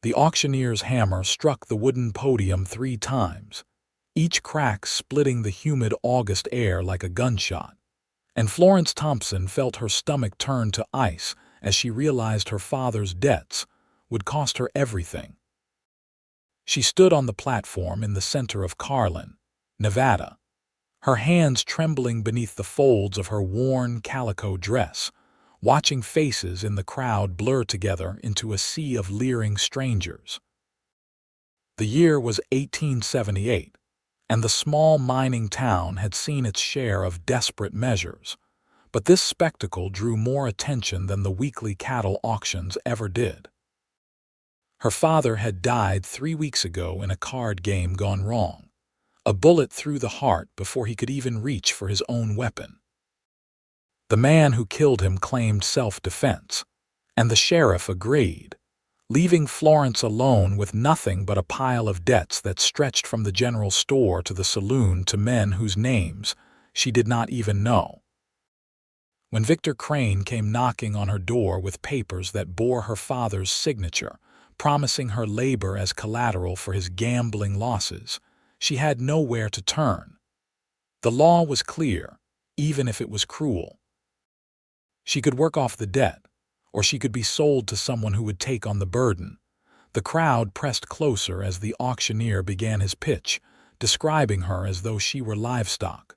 The auctioneer's hammer struck the wooden podium 3 times, each crack splitting the humid August air like a gunshot. And Florence Thompson felt her stomach turn to ice as she realized her father's debts would cost her everything. She stood on the platform in the center of Carlin, Nevada, her hands trembling beneath the folds of her worn calico dress, watching faces in the crowd blur together into a sea of leering strangers. The year was 1878, and the small mining town had seen its share of desperate measures, but this spectacle drew more attention than the weekly cattle auctions ever did. Her father had died 3 weeks ago in a card game gone wrong, a bullet through the heart before he could even reach for his own weapon. The man who killed him claimed self-defense, and the sheriff agreed, leaving Florence alone with nothing but a pile of debts that stretched from the general store to the saloon to men whose names she did not even know. When Victor Crane came knocking on her door with papers that bore her father's signature, promising her labor as collateral for his gambling losses, she had nowhere to turn. The law was clear, even if it was cruel. She could work off the debt, or she could be sold to someone who would take on the burden. The crowd pressed closer as the auctioneer began his pitch, describing her as though she were livestock.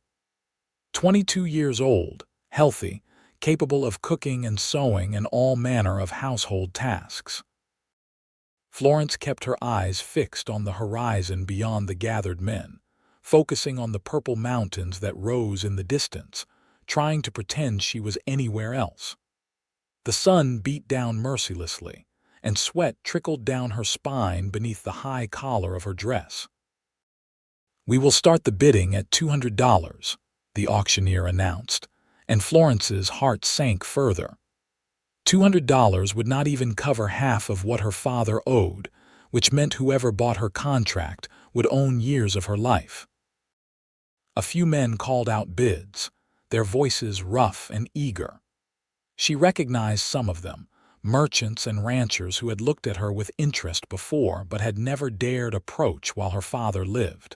22 years old, healthy, capable of cooking and sewing and all manner of household tasks. Florence kept her eyes fixed on the horizon beyond the gathered men, focusing on the purple mountains that rose in the distance, trying to pretend she was anywhere else. The sun beat down mercilessly, and sweat trickled down her spine beneath the high collar of her dress. "We will start the bidding at $200, the auctioneer announced, and Florence's heart sank further. $200 would not even cover half of what her father owed, which meant whoever bought her contract would own years of her life. A few men called out bids, their voices rough and eager. She recognized some of them, merchants and ranchers who had looked at her with interest before but had never dared approach while her father lived.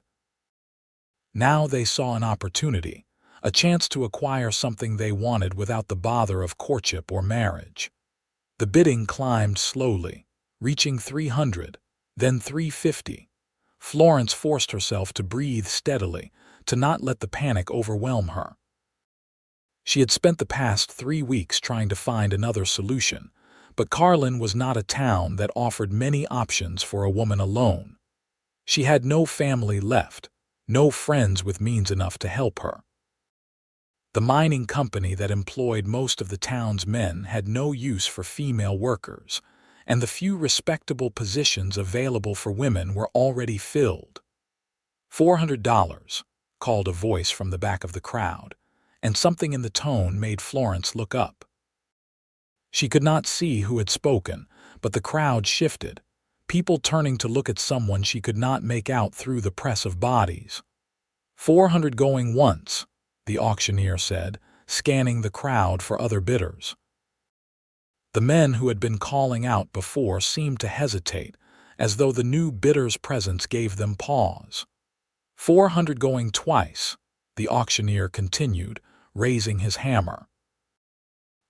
Now they saw an opportunity, a chance to acquire something they wanted without the bother of courtship or marriage. The bidding climbed slowly, reaching 300, then 350. Florence forced herself to breathe steadily, to not let the panic overwhelm her. She had spent the past 3 weeks trying to find another solution, but Carlin was not a town that offered many options for a woman alone. She had no family left, no friends with means enough to help her. The mining company that employed most of the town's men had no use for female workers, and the few respectable positions available for women were already filled. $400, called a voice from the back of the crowd, and something in the tone made Florence look up. She could not see who had spoken, but the crowd shifted, people turning to look at someone she could not make out through the press of bodies. $400 going once, the auctioneer said, scanning the crowd for other bidders. The men who had been calling out before seemed to hesitate, as though the new bidder's presence gave them pause. $400 going twice, the auctioneer continued, raising his hammer.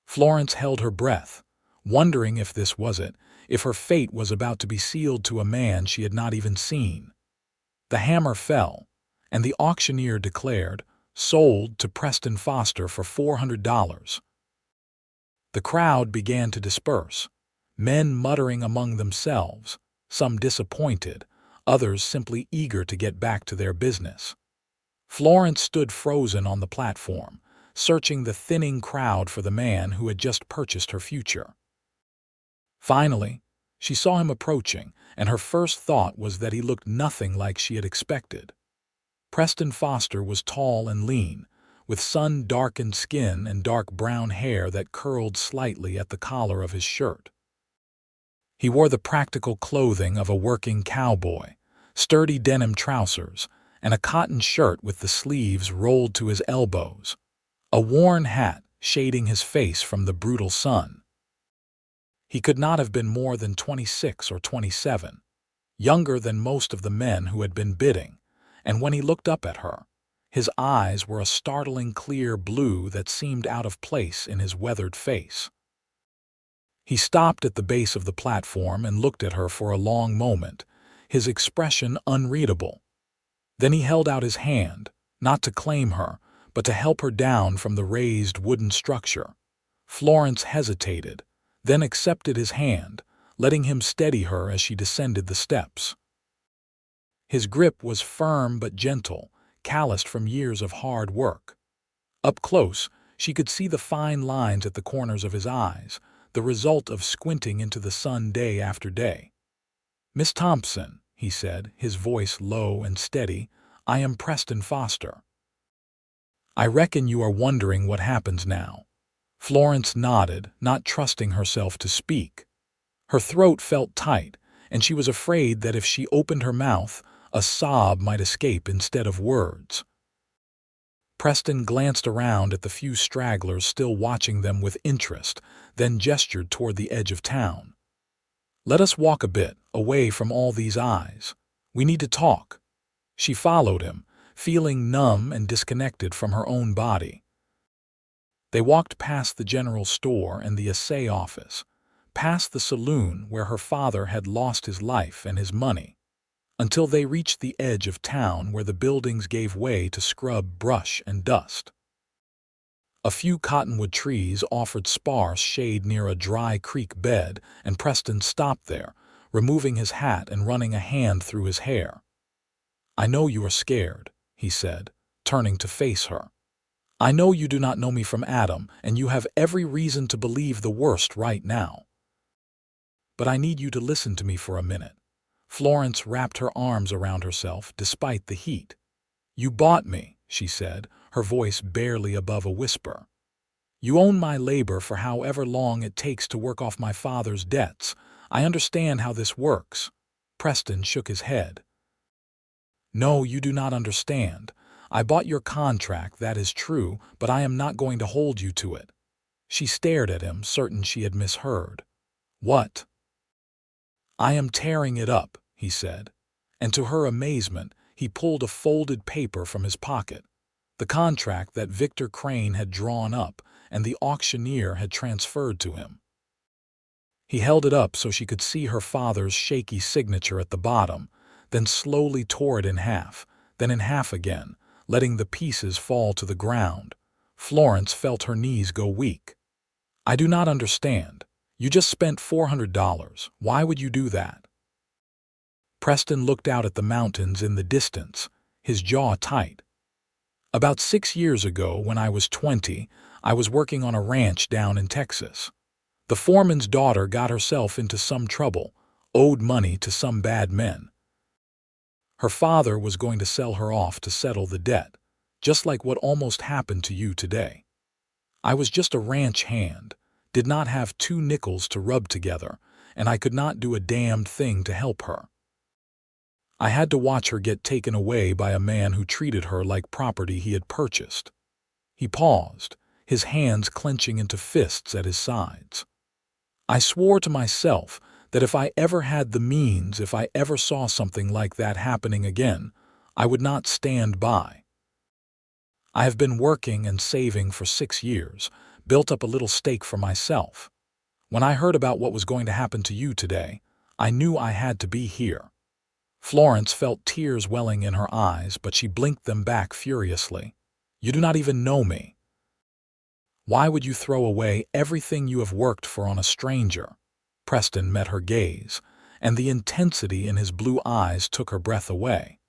Florence held her breath, wondering if this was it, if her fate was about to be sealed to a man she had not even seen. The hammer fell, and the auctioneer declared, "Sold to Preston Foster for $400. The crowd began to disperse, men muttering among themselves, some disappointed, others simply eager to get back to their business. Florence stood frozen on the platform, searching the thinning crowd for the man who had just purchased her future. Finally, she saw him approaching, and her first thought was that he looked nothing like she had expected. Preston Foster was tall and lean, with sun-darkened skin and dark brown hair that curled slightly at the collar of his shirt. He wore the practical clothing of a working cowboy, sturdy denim trousers, and a cotton shirt with the sleeves rolled to his elbows, a worn hat shading his face from the brutal sun. He could not have been more than 26 or 27, younger than most of the men who had been bidding, and when he looked up at her, his eyes were a startling clear blue that seemed out of place in his weathered face. He stopped at the base of the platform and looked at her for a long moment, his expression unreadable. Then he held out his hand, not to claim her, but to help her down from the raised wooden structure. Florence hesitated, then accepted his hand, letting him steady her as she descended the steps. His grip was firm but gentle, calloused from years of hard work. Up close, she could see the fine lines at the corners of his eyes, the result of squinting into the sun day after day. "Miss Thompson," he said, his voice low and steady, "I am Preston Foster. I reckon you are wondering what happens now." Florence nodded, not trusting herself to speak. Her throat felt tight, and she was afraid that if she opened her mouth, a sob might escape instead of words. Preston glanced around at the few stragglers still watching them with interest, then gestured toward the edge of town. "Let us walk a bit, away from all these eyes. We need to talk." She followed him, feeling numb and disconnected from her own body. They walked past the general store and the assay office, past the saloon where her father had lost his life and his money, until they reached the edge of town where the buildings gave way to scrub, brush, and dust. A few cottonwood trees offered sparse shade near a dry creek bed, and Preston stopped there, removing his hat and running a hand through his hair. "I know you are scared," he said, turning to face her. "I know you do not know me from Adam, and you have every reason to believe the worst right now. But I need you to listen to me for a minute." Florence wrapped her arms around herself despite the heat. "You bought me," she said, her voice barely above a whisper. "You own my labor for however long it takes to work off my father's debts. I understand how this works." Preston shook his head. "No, you do not understand. I bought your contract, that is true, but I am not going to hold you to it." She stared at him, certain she had misheard. "What?" "I am tearing it up," he said, and to her amazement, he pulled a folded paper from his pocket, the contract that Victor Crane had drawn up and the auctioneer had transferred to him. He held it up so she could see her father's shaky signature at the bottom, then slowly tore it in half, then in half again, letting the pieces fall to the ground. Florence felt her knees go weak. "I do not understand. You just spent $400. Why would you do that?" Preston looked out at the mountains in the distance, his jaw tight. "About 6 years ago, when I was 20, I was working on a ranch down in Texas. The foreman's daughter got herself into some trouble, owed money to some bad men. Her father was going to sell her off to settle the debt, just like what almost happened to you today. I was just a ranch hand, did not have 2 nickels to rub together, and I could not do a damned thing to help her. I had to watch her get taken away by a man who treated her like property he had purchased." He paused, his hands clenching into fists at his sides. "I swore to myself that if I ever had the means, if I ever saw something like that happening again, I would not stand by. I have been working and saving for 6 years, built up a little stake for myself. When I heard about what was going to happen to you today, I knew I had to be here." Florence felt tears welling in her eyes, but she blinked them back furiously. "You do not even know me. Why would you throw away everything you have worked for on a stranger?" Preston met her gaze, and the intensity in his blue eyes took her breath away.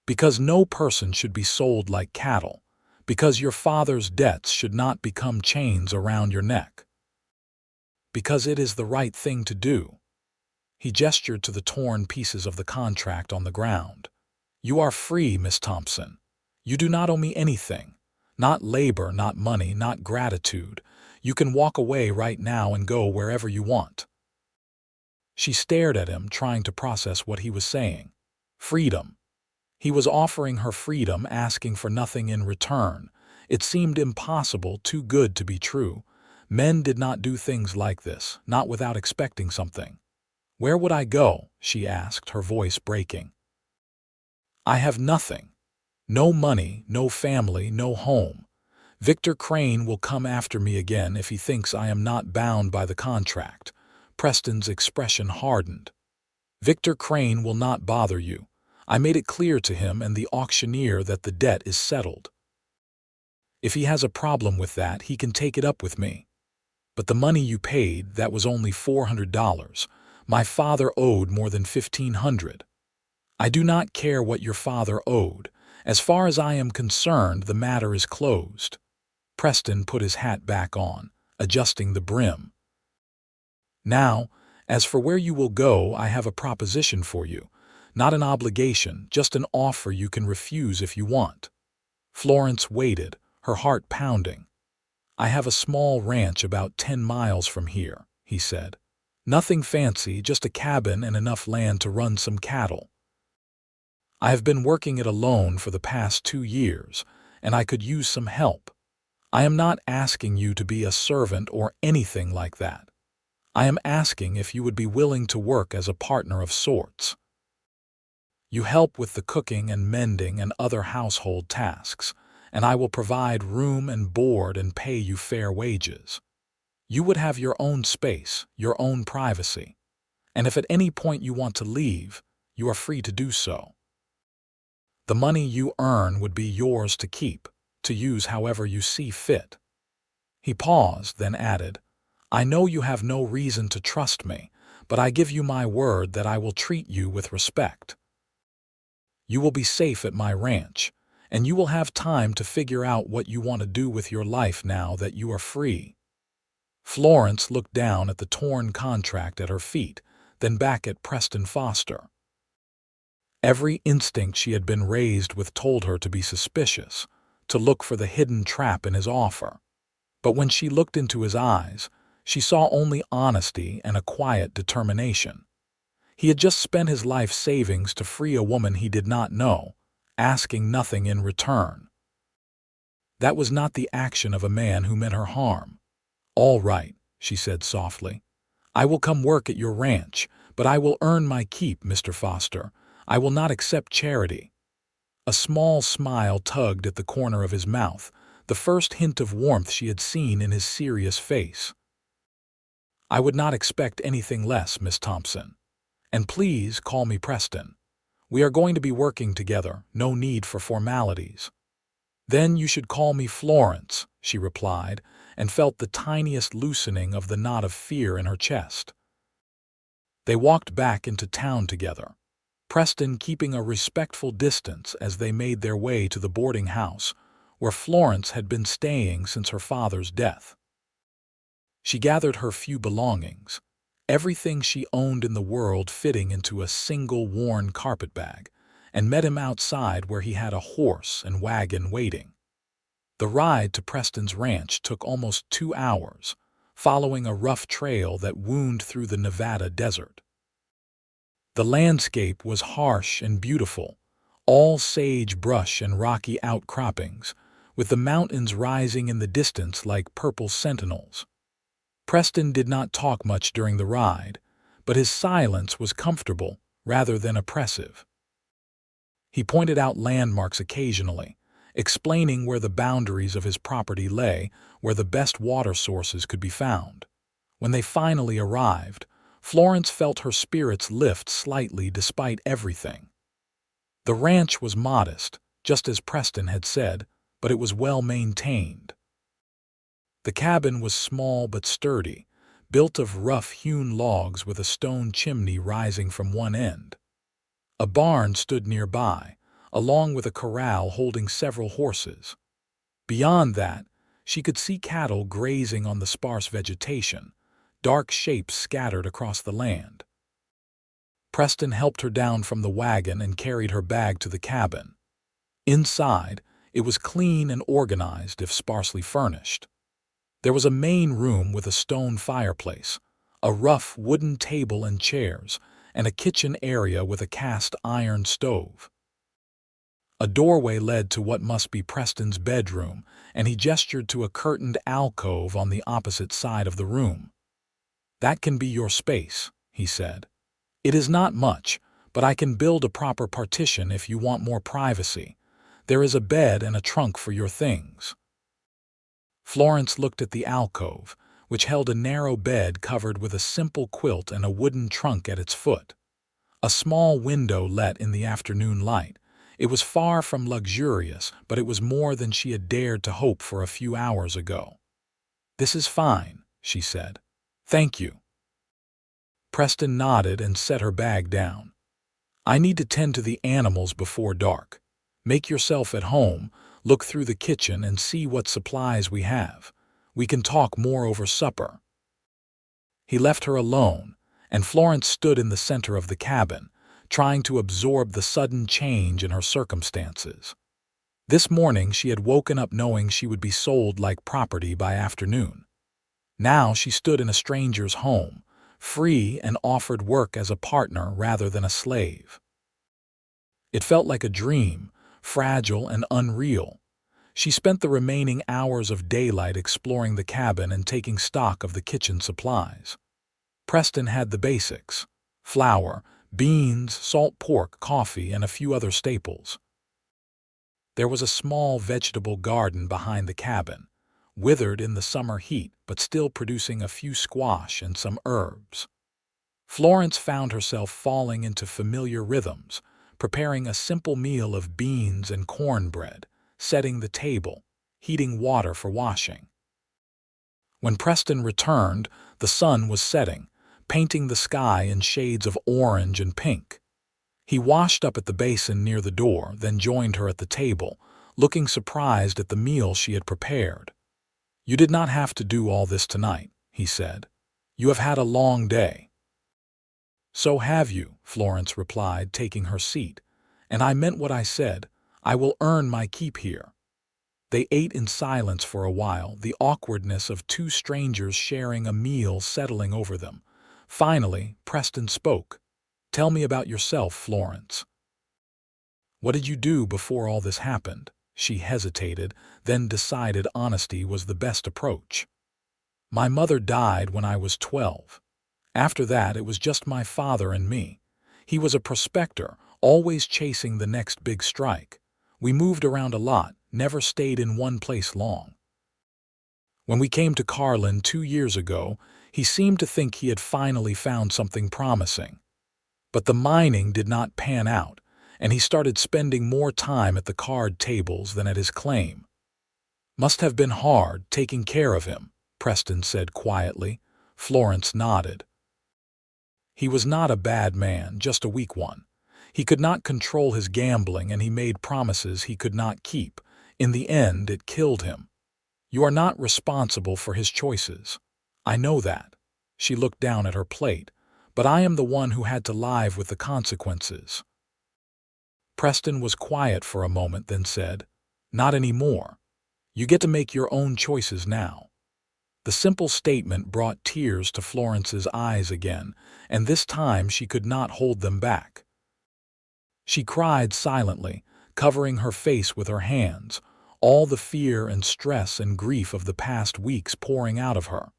"Because no person should be sold like cattle. Because your father's debts should not become chains around your neck. Because it is the right thing to do." He gestured to the torn pieces of the contract on the ground. "You are free, Miss Thompson. You do not owe me anything. Not labor, not money, not gratitude. You can walk away right now and go wherever you want." She stared at him, trying to process what he was saying. Freedom. He was offering her freedom, asking for nothing in return. It seemed impossible, too good to be true. Men did not do things like this, not without expecting something. "Where would I go?" she asked, her voice breaking. "I have nothing. No money, no family, no home. Victor Crane will come after me again if he thinks I am not bound by the contract." Preston's expression hardened. "Victor Crane will not bother you. I made it clear to him and the auctioneer that the debt is settled. If he has a problem with that, he can take it up with me. But the money you paid, that was only $400. My father owed more than $1,500. I do not care what your father owed. As far as I am concerned, the matter is closed." Preston put his hat back on, adjusting the brim. "Now, as for where you will go, I have a proposition for you. Not an obligation, just an offer you can refuse if you want." Florence waited, her heart pounding. "I have a small ranch about 10 miles from here," he said. "Nothing fancy, just a cabin and enough land to run some cattle. I have been working it alone for the past 2 years, and I could use some help. I am not asking you to be a servant or anything like that. I am asking if you would be willing to work as a partner of sorts. You help with the cooking and mending and other household tasks, and I will provide room and board and pay you fair wages. You would have your own space, your own privacy, and if at any point you want to leave, you are free to do so. The money you earn would be yours to keep, to use however you see fit." He paused, then added, "I know you have no reason to trust me, but I give you my word that I will treat you with respect. You will be safe at my ranch, and you will have time to figure out what you want to do with your life now that you are free." Florence looked down at the torn contract at her feet, then back at Preston Foster. Every instinct she had been raised with told her to be suspicious, to look for the hidden trap in his offer. But when she looked into his eyes, she saw only honesty and a quiet determination. He had just spent his life savings to free a woman he did not know, asking nothing in return. That was not the action of a man who meant her harm. "All right," she said softly. "I will come work at your ranch, but I will earn my keep, Mr. Foster. I will not accept charity." A small smile tugged at the corner of his mouth, the first hint of warmth she had seen in his serious face. "I would not expect anything less, Miss Thompson. And please call me Preston. We are going to be working together, no need for formalities." "Then you should call me Florence," she replied, and felt the tiniest loosening of the knot of fear in her chest. They walked back into town together, Preston keeping a respectful distance as they made their way to the boarding house, where Florence had been staying since her father's death. She gathered her few belongings, everything she owned in the world fitting into a single worn carpetbag, and met him outside where he had a horse and wagon waiting. The ride to Preston's ranch took almost 2 hours, following a rough trail that wound through the Nevada desert. The landscape was harsh and beautiful, all sagebrush and rocky outcroppings, with the mountains rising in the distance like purple sentinels. Preston did not talk much during the ride, but his silence was comfortable rather than oppressive. He pointed out landmarks occasionally, explaining where the boundaries of his property lay, where the best water sources could be found. When they finally arrived, Florence felt her spirits lift slightly despite everything. The ranch was modest, just as Preston had said, but it was well maintained. The cabin was small but sturdy, built of rough-hewn logs with a stone chimney rising from one end. A barn stood nearby, along with a corral holding several horses. Beyond that, she could see cattle grazing on the sparse vegetation, dark shapes scattered across the land. Preston helped her down from the wagon and carried her bag to the cabin. Inside, it was clean and organized if sparsely furnished. There was a main room with a stone fireplace, a rough wooden table and chairs, and a kitchen area with a cast iron stove. A doorway led to what must be Preston's bedroom, and he gestured to a curtained alcove on the opposite side of the room. "That can be your space," he said. "It is not much, but I can build a proper partition if you want more privacy. There is a bed and a trunk for your things." Florence looked at the alcove, which held a narrow bed covered with a simple quilt and a wooden trunk at its foot. A small window let in the afternoon light. It was far from luxurious, but it was more than she had dared to hope for a few hours ago. "This is fine," she said. "Thank you." Preston nodded and set her bag down. "I need to tend to the animals before dark. Make yourself at home, look through the kitchen and see what supplies we have. We can talk more over supper." He left her alone, and Florence stood in the center of the cabin, trying to absorb the sudden change in her circumstances. This morning she had woken up knowing she would be sold like property by afternoon. Now she stood in a stranger's home, free and offered work as a partner rather than a slave. It felt like a dream, fragile and unreal. She spent the remaining hours of daylight exploring the cabin and taking stock of the kitchen supplies. Preston had the basics: flour, beans, salt pork, coffee, and a few other staples. There was a small vegetable garden behind the cabin, withered in the summer heat but still producing a few squash and some herbs. Florence found herself falling into familiar rhythms, preparing a simple meal of beans and cornbread, setting the table, heating water for washing. When Preston returned, the sun was setting, painting the sky in shades of orange and pink. He washed up at the basin near the door, then joined her at the table, looking surprised at the meal she had prepared. "You did not have to do all this tonight," he said. "You have had a long day." "So have you," Florence replied, taking her seat. "And I meant what I said. I will earn my keep here." They ate in silence for a while, the awkwardness of two strangers sharing a meal settling over them. Finally, Preston spoke. "Tell me about yourself, Florence. What did you do before all this happened?" She hesitated, then decided honesty was the best approach. "My mother died when I was 12. After that, it was just my father and me. He was a prospector, always chasing the next big strike. We moved around a lot, never stayed in one place long. When we came to Carlin 2 years ago, he seemed to think he had finally found something promising. But the mining did not pan out, and he started spending more time at the card tables than at his claim." "Must have been hard taking care of him," Preston said quietly. Florence nodded. "He was not a bad man, just a weak one. He could not control his gambling and he made promises he could not keep. In the end, it killed him. You are not responsible for his choices. I know that." She looked down at her plate. "But I am the one who had to live with the consequences." Preston was quiet for a moment, then said, "Not anymore. You get to make your own choices now." The simple statement brought tears to Florence's eyes again, and this time she could not hold them back. She cried silently, covering her face with her hands, all the fear and stress and grief of the past weeks pouring out of her.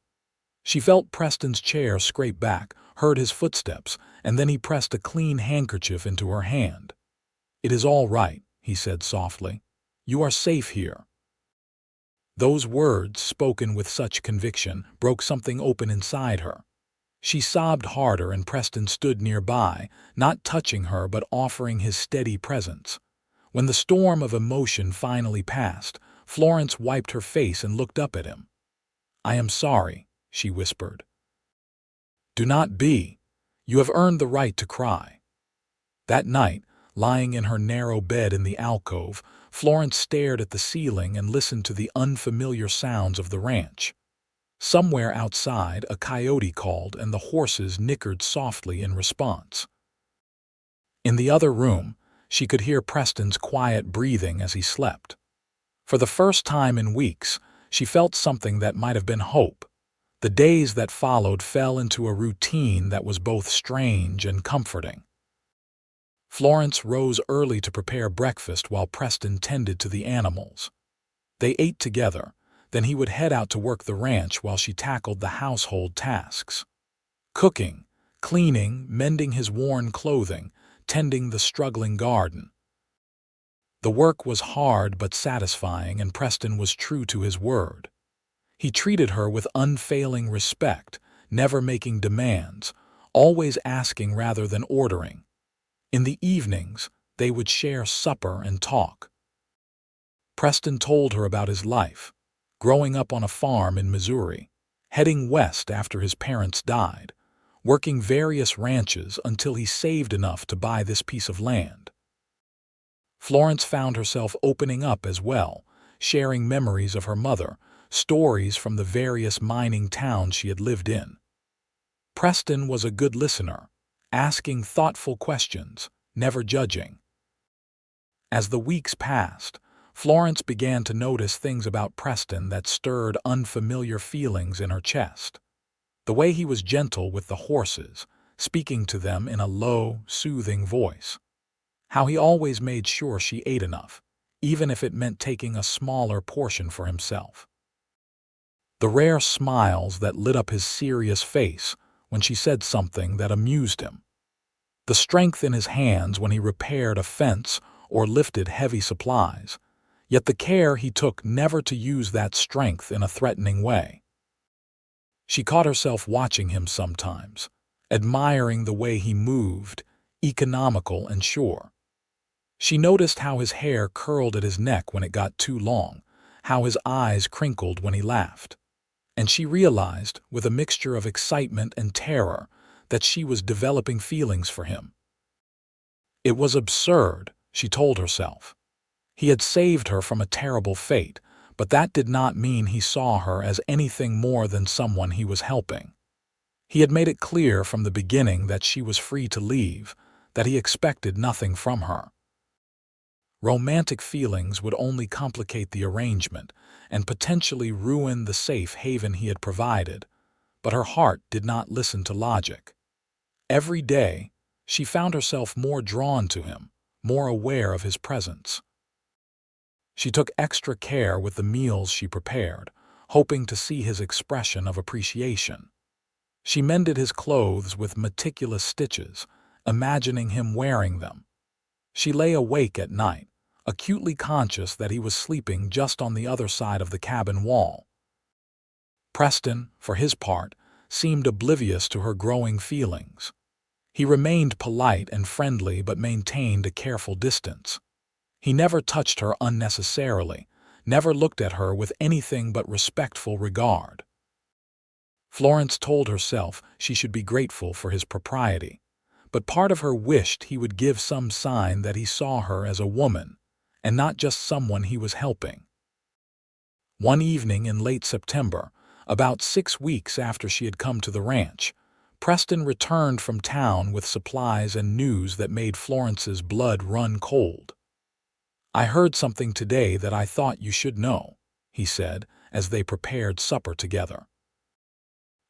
She felt Preston's chair scrape back, heard his footsteps, and then he pressed a clean handkerchief into her hand. "It is all right," he said softly. "You are safe here." Those words, spoken with such conviction, broke something open inside her. She sobbed harder and Preston stood nearby, not touching her but offering his steady presence. When the storm of emotion finally passed, Florence wiped her face and looked up at him. "I am sorry," she whispered. "Do not be. You have earned the right to cry." That night, lying in her narrow bed in the alcove, Florence stared at the ceiling and listened to the unfamiliar sounds of the ranch. Somewhere outside, a coyote called and the horses nickered softly in response. In the other room, she could hear Preston's quiet breathing as he slept. For the first time in weeks, she felt something that might have been hope. The days that followed fell into a routine that was both strange and comforting. Florence rose early to prepare breakfast while Preston tended to the animals. They ate together, then he would head out to work the ranch while she tackled the household tasks. Cooking, cleaning, mending his worn clothing, tending the struggling garden. The work was hard but satisfying, and Preston was true to his word. He treated her with unfailing respect, never making demands, always asking rather than ordering. In the evenings, they would share supper and talk. Preston told her about his life, growing up on a farm in Missouri, heading west after his parents died, working various ranches until he saved enough to buy this piece of land. Florence found herself opening up as well, sharing memories of her mother, stories from the various mining towns she had lived in. Preston was a good listener, asking thoughtful questions, never judging. As the weeks passed, Florence began to notice things about Preston that stirred unfamiliar feelings in her chest. The way he was gentle with the horses, speaking to them in a low, soothing voice. How he always made sure she ate enough, even if it meant taking a smaller portion for himself. The rare smiles that lit up his serious face when she said something that amused him. The strength in his hands when he repaired a fence or lifted heavy supplies, yet the care he took never to use that strength in a threatening way. She caught herself watching him sometimes, admiring the way he moved, economical and sure. She noticed how his hair curled at his neck when it got too long, how his eyes crinkled when he laughed. And she realized, with a mixture of excitement and terror, that she was developing feelings for him. It was absurd, she told herself. He had saved her from a terrible fate, but that did not mean he saw her as anything more than someone he was helping. He had made it clear from the beginning that she was free to leave, that he expected nothing from her. Romantic feelings would only complicate the arrangement and potentially ruin the safe haven he had provided, but her heart did not listen to logic. Every day, she found herself more drawn to him, more aware of his presence. She took extra care with the meals she prepared, hoping to see his expression of appreciation. She mended his clothes with meticulous stitches, imagining him wearing them. She lay awake at night, acutely conscious that he was sleeping just on the other side of the cabin wall. Preston, for his part, seemed oblivious to her growing feelings. He remained polite and friendly but maintained a careful distance. He never touched her unnecessarily, never looked at her with anything but respectful regard. Florence told herself she should be grateful for his propriety, but part of her wished he would give some sign that he saw her as a woman, and not just someone he was helping. One evening in late September, about 6 weeks after she had come to the ranch, Preston returned from town with supplies and news that made Florence's blood run cold. "I heard something today that I thought you should know," he said, as they prepared supper together.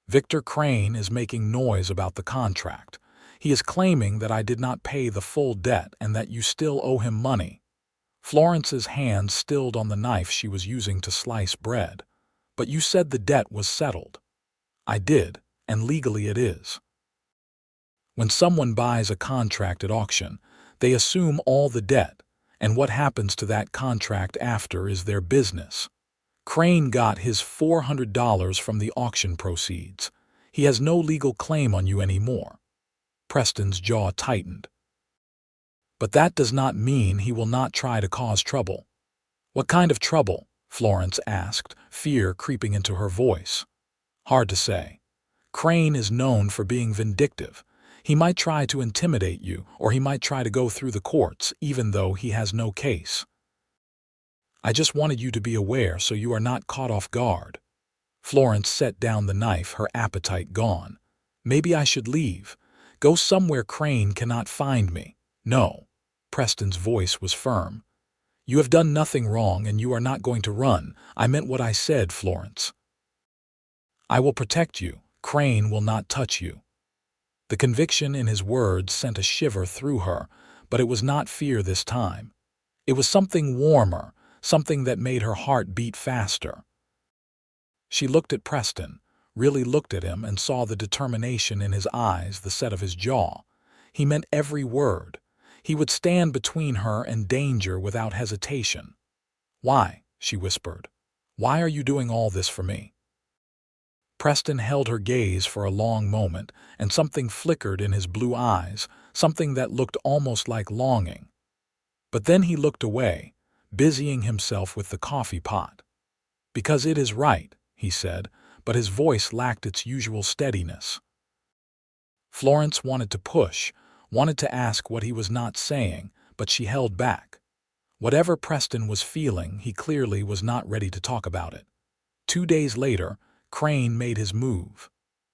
"Victor Crane is making noise about the contract. He is claiming that I did not pay the full debt and that you still owe him money." Florence's hand stilled on the knife she was using to slice bread. "But you said the debt was settled." "I did, and legally it is." When someone buys a contract at auction, they assume all the debt, and what happens to that contract after is their business. Crane got his $400 from the auction proceeds. He has no legal claim on you anymore. Preston's jaw tightened. "But that does not mean he will not try to cause trouble." "What kind of trouble?" Florence asked, fear creeping into her voice. "Hard to say. Crane is known for being vindictive. He might try to intimidate you, or he might try to go through the courts, even though he has no case. I just wanted you to be aware so you are not caught off guard." Florence set down the knife, her appetite gone. "Maybe I should leave. Go somewhere Crane cannot find me." "No." Preston's voice was firm. "You have done nothing wrong and you are not going to run. I meant what I said, Florence. I will protect you. Crane will not touch you." The conviction in his words sent a shiver through her, But it was not fear this time. It was something warmer, something that made her heart beat faster. She looked at Preston, really looked at him, and saw the determination in his eyes, the set of his jaw. He meant every word. He would stand between her and danger without hesitation. "Why?" she whispered. "Why are you doing all this for me?" Preston held her gaze for a long moment, and something flickered in his blue eyes, something that looked almost like longing. But then he looked away, busying himself with the coffee pot. "Because it is right," he said, but his voice lacked its usual steadiness. Florence wanted to push, wanted to ask what he was not saying, but she held back. Whatever Preston was feeling, he clearly was not ready to talk about it. 2 days later, Crane made his move.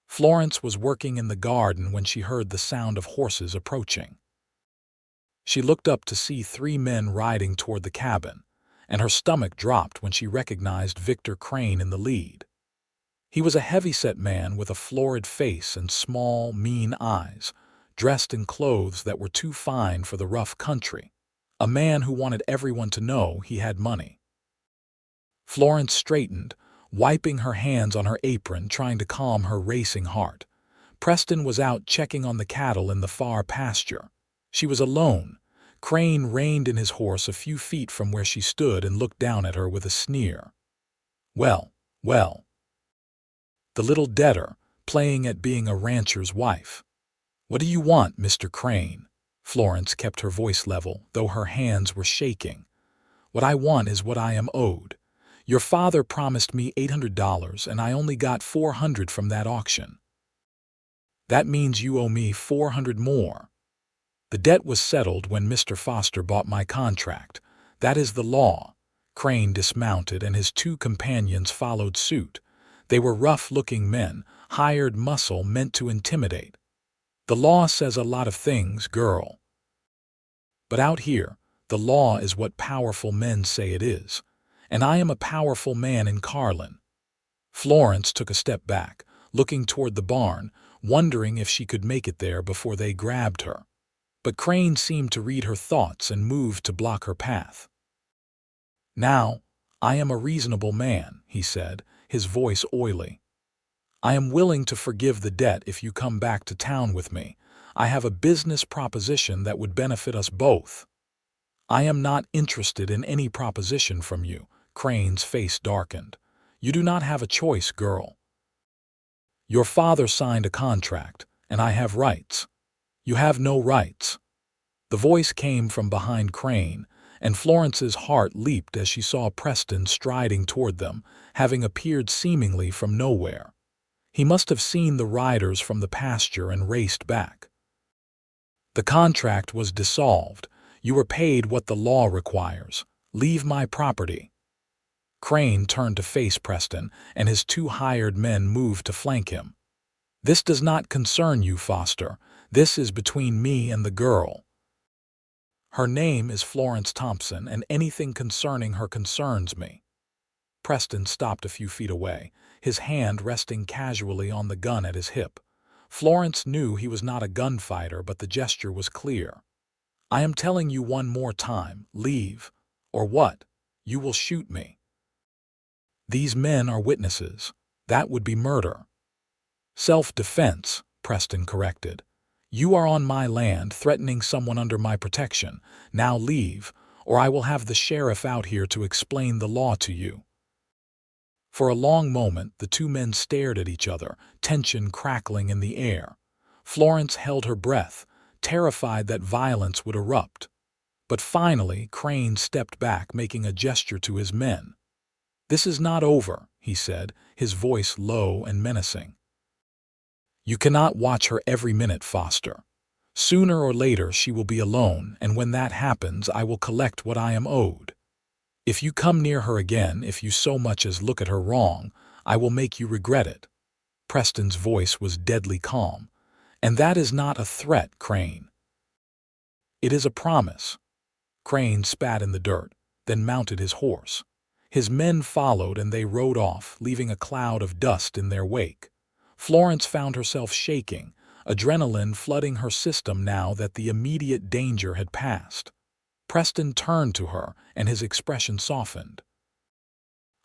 Florence was working in the garden when she heard the sound of horses approaching. She looked up to see 3 men riding toward the cabin, and her stomach dropped when she recognized Victor Crane in the lead. He was a heavy-set man with a florid face and small, mean eyes, dressed in clothes that were too fine for the rough country, a man who wanted everyone to know he had money. Florence straightened, wiping her hands on her apron, trying to calm her racing heart. Preston was out checking on the cattle in the far pasture. She was alone. Crane reined in his horse a few feet from where she stood and looked down at her with a sneer. "Well, well. The little debtor, playing at being a rancher's wife. What do you want, Mr. Crane?" Florence kept her voice level, though her hands were shaking. "What I want is what I am owed. Your father promised me $800, and I only got $400 from that auction. That means you owe me $400 more. The debt was settled when Mr. Foster bought my contract. That is the law." Crane dismounted, and his 2 companions followed suit. They were rough-looking men, hired muscle meant to intimidate. "The law says a lot of things, girl. But out here, the law is what powerful men say it is. And I am a powerful man in Carlin." Florence took a step back, looking toward the barn, wondering if she could make it there before they grabbed her. But Crane seemed to read her thoughts and moved to block her path. "Now, I am a reasonable man," he said, his voice oily. "I am willing to forgive the debt if you come back to town with me. I have a business proposition that would benefit us both." "I am not interested in any proposition from you." Crane's face darkened. "You do not have a choice, girl. Your father signed a contract, and I have rights. You have no rights." The voice came from behind Crane, and Florence's heart leaped as she saw Preston striding toward them, having appeared seemingly from nowhere. He must have seen the riders from the pasture and raced back. "The contract was dissolved. You were paid what the law requires. Leave my property." Crane turned to face Preston, and his 2 hired men moved to flank him. "This does not concern you, Foster. This is between me and the girl. Her name is Florence Thompson, and anything concerning her concerns me." Preston stopped a few feet away, his hand resting casually on the gun at his hip. Florence knew he was not a gunfighter, but the gesture was clear. "I am telling you one more time, leave. Or what? You will shoot me." "These men are witnesses. That would be murder." "Self-defense," Preston corrected. "You are on my land, threatening someone under my protection. Now leave, or I will have the sheriff out here to explain the law to you." For a long moment, the 2 men stared at each other, tension crackling in the air. Florence held her breath, terrified that violence would erupt. But finally, Crane stepped back, making a gesture to his men. "This is not over," he said, his voice low and menacing. "You cannot watch her every minute, Foster. Sooner or later she will be alone, and when that happens I will collect what I am owed. If you come near her again, if you so much as look at her wrong, I will make you regret it." Preston's voice was deadly calm. "And that is not a threat, Crane. It is a promise." Crane spat in the dirt, then mounted his horse. His men followed, and they rode off, leaving a cloud of dust in their wake. Florence found herself shaking, adrenaline flooding her system now that the immediate danger had passed. Preston turned to her, and his expression softened.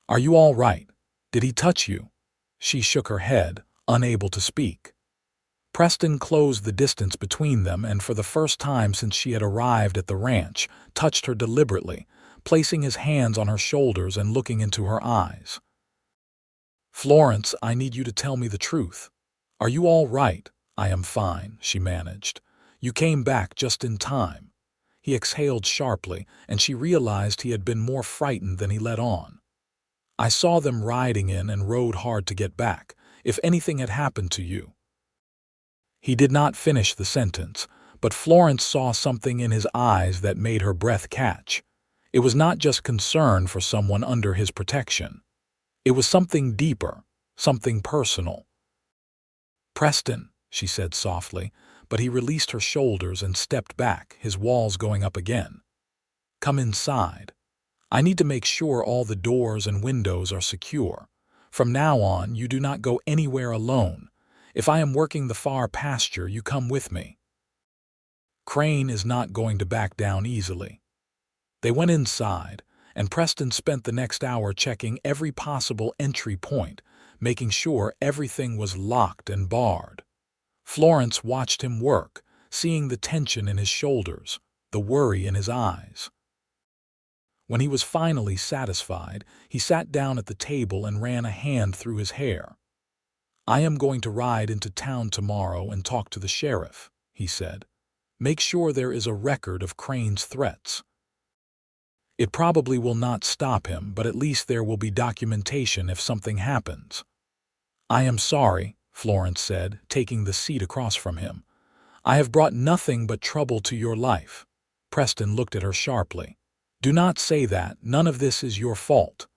"Are you all right? Did he touch you?" She shook her head, unable to speak. Preston closed the distance between them and for the first time since she had arrived at the ranch, touched her deliberately, placing his hands on her shoulders and looking into her eyes. "Florence, I need you to tell me the truth. Are you all right?" "I am fine," she managed. "You came back just in time." He exhaled sharply, and she realized he had been more frightened than he let on. "I saw them riding in and rode hard to get back. If anything had happened to you—" He did not finish the sentence, but Florence saw something in his eyes that made her breath catch. It was not just concern for someone under his protection. It was something deeper, something personal. "Preston," she said softly, but he released her shoulders and stepped back, his walls going up again. "Come inside. I need to make sure all the doors and windows are secure. From now on, you do not go anywhere alone. If I am working the far pasture, you come with me." Crane is not going to back down easily. They went inside, and Preston spent the next hour checking every possible entry point, making sure everything was locked and barred. Florence watched him work, seeing the tension in his shoulders, the worry in his eyes. When he was finally satisfied, he sat down at the table and ran a hand through his hair. "I am going to ride into town tomorrow and talk to the sheriff," he said. "Make sure there is a record of Crane's threats. It probably will not stop him, but at least there will be documentation if something happens." "I am sorry," Florence said, taking the seat across from him. "I have brought nothing but trouble to your life." Preston looked at her sharply. "Do not say that. None of this is your fault.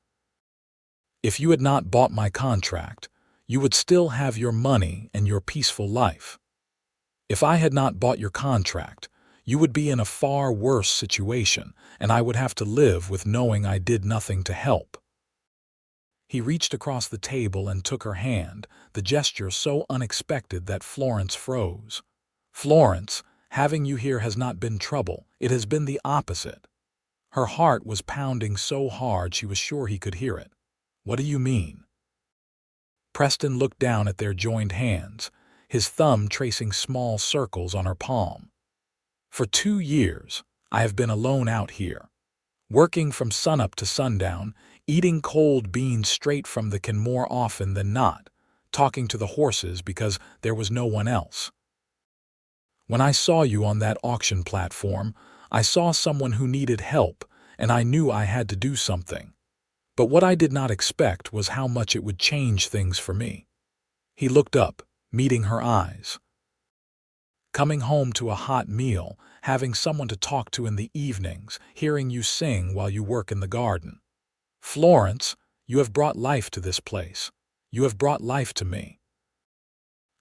If you had not bought my contract, you would still have your money and your peaceful life. If I had not bought your contract, you would be in a far worse situation, and I would have to live with knowing I did nothing to help." He reached across the table and took her hand, the gesture so unexpected that Florence froze. "Florence, having you here has not been trouble. It has been the opposite." Her heart was pounding so hard she was sure he could hear it. "What do you mean?" Preston looked down at their joined hands, his thumb tracing small circles on her palm. "For 2 years, I have been alone out here, working from sunup to sundown, eating cold beans straight from the can more often than not, talking to the horses because there was no one else. When I saw you on that auction platform, I saw someone who needed help, and I knew I had to do something. But what I did not expect was how much it would change things for me." He looked up, meeting her eyes. "Coming home to a hot meal, having someone to talk to in the evenings, hearing you sing while you work in the garden. Florence, you have brought life to this place. You have brought life to me.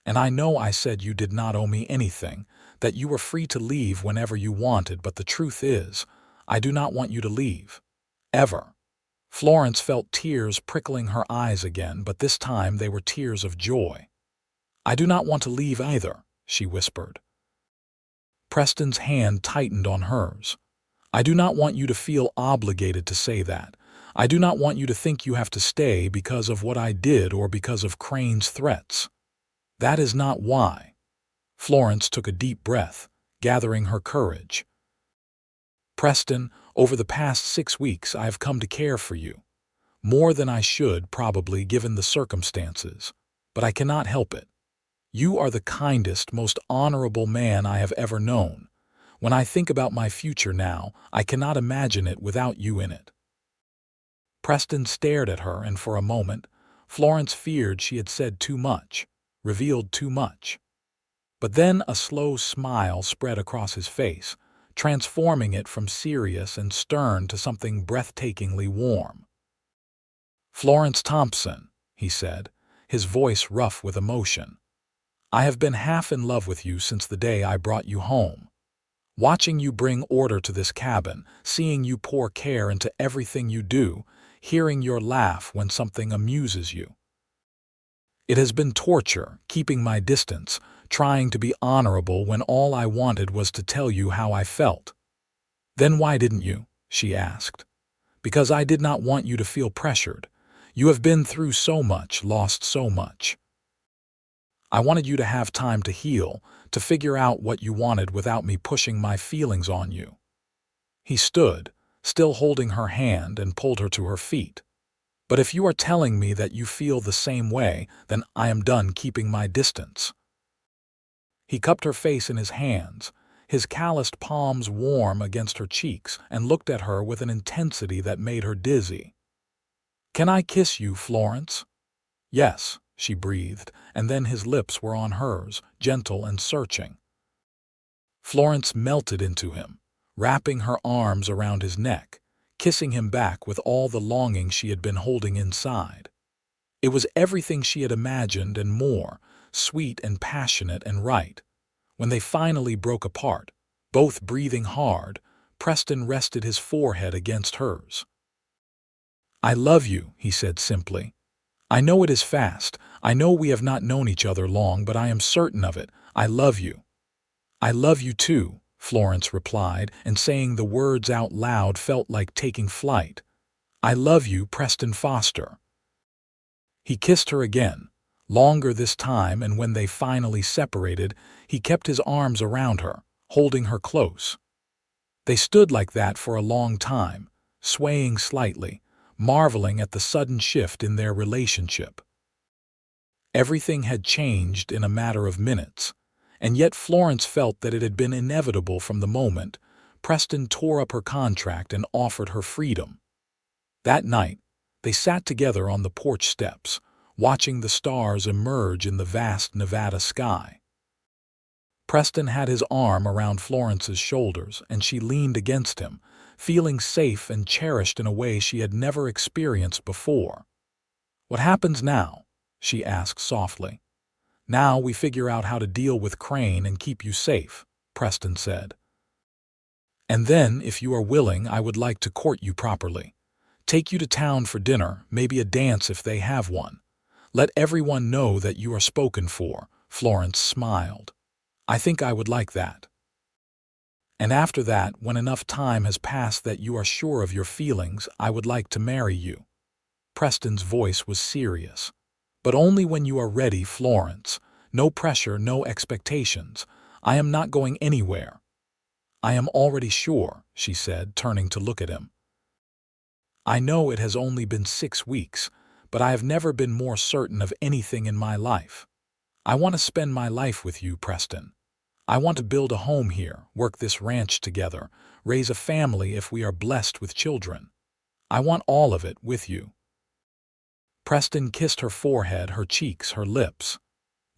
And I know I said you did not owe me anything, that you were free to leave whenever you wanted, but the truth is, I do not want you to leave. Ever." Florence felt tears prickling her eyes again, but this time they were tears of joy. "I do not want to leave either," she whispered. Preston's hand tightened on hers. "I do not want you to feel obligated to say that. I do not want you to think you have to stay because of what I did or because of Crane's threats. That is not why." Florence took a deep breath, gathering her courage. "Preston, over the past 6 weeks I have come to care for you. More than I should, probably, given the circumstances. But I cannot help it. You are the kindest, most honorable man I have ever known. When I think about my future now, I cannot imagine it without you in it." Preston stared at her, and for a moment, Florence feared she had said too much, revealed too much. But then a slow smile spread across his face, transforming it from serious and stern to something breathtakingly warm. "Florence Thompson," he said, his voice rough with emotion, "I have been half in love with you since the day I brought you home. Watching you bring order to this cabin, seeing you pour care into everything you do, hearing your laugh when something amuses you. It has been torture, keeping my distance, trying to be honorable when all I wanted was to tell you how I felt." "Then why didn't you?" she asked. "Because I did not want you to feel pressured. You have been through so much, lost so much. I wanted you to have time to heal, to figure out what you wanted without me pushing my feelings on you." He stood, still holding her hand, and pulled her to her feet. "But if you are telling me that you feel the same way, then I am done keeping my distance." He cupped her face in his hands, his calloused palms warm against her cheeks, and looked at her with an intensity that made her dizzy. "Can I kiss you, Florence?" "Yes," she breathed, and then his lips were on hers, gentle and searching. Florence melted into him, wrapping her arms around his neck, kissing him back with all the longing she had been holding inside. It was everything she had imagined and more, sweet and passionate and right. When they finally broke apart, both breathing hard, Preston rested his forehead against hers. "I love you," he said simply. "I know it is fast. I know we have not known each other long, but I am certain of it. I love you." "I love you too," Florence replied, and saying the words out loud felt like taking flight. "I love you, Preston Foster." He kissed her again, longer this time, and when they finally separated, he kept his arms around her, holding her close. They stood like that for a long time, swaying slightly, marveling at the sudden shift in their relationship. Everything had changed in a matter of minutes, and yet Florence felt that it had been inevitable from the moment Preston tore up her contract and offered her freedom. That night, they sat together on the porch steps, watching the stars emerge in the vast Nevada sky. Preston had his arm around Florence's shoulders, and she leaned against him, feeling safe and cherished in a way she had never experienced before. "What happens now?" she asked softly. "Now we figure out how to deal with Crane and keep you safe," Preston said. "And then, if you are willing, I would like to court you properly. Take you to town for dinner, maybe a dance if they have one. Let everyone know that you are spoken for." Florence smiled. "I think I would like that. And after that, when enough time has passed that you are sure of your feelings, I would like to marry you." Preston's voice was serious. "But only when you are ready, Florence. No pressure, no expectations. I am not going anywhere." "I am already sure," she said, turning to look at him. "I know it has only been 6 weeks, but I have never been more certain of anything in my life. I want to spend my life with you, Preston. I want to build a home here, work this ranch together, raise a family if we are blessed with children. I want all of it with you." Preston kissed her forehead, her cheeks, her lips.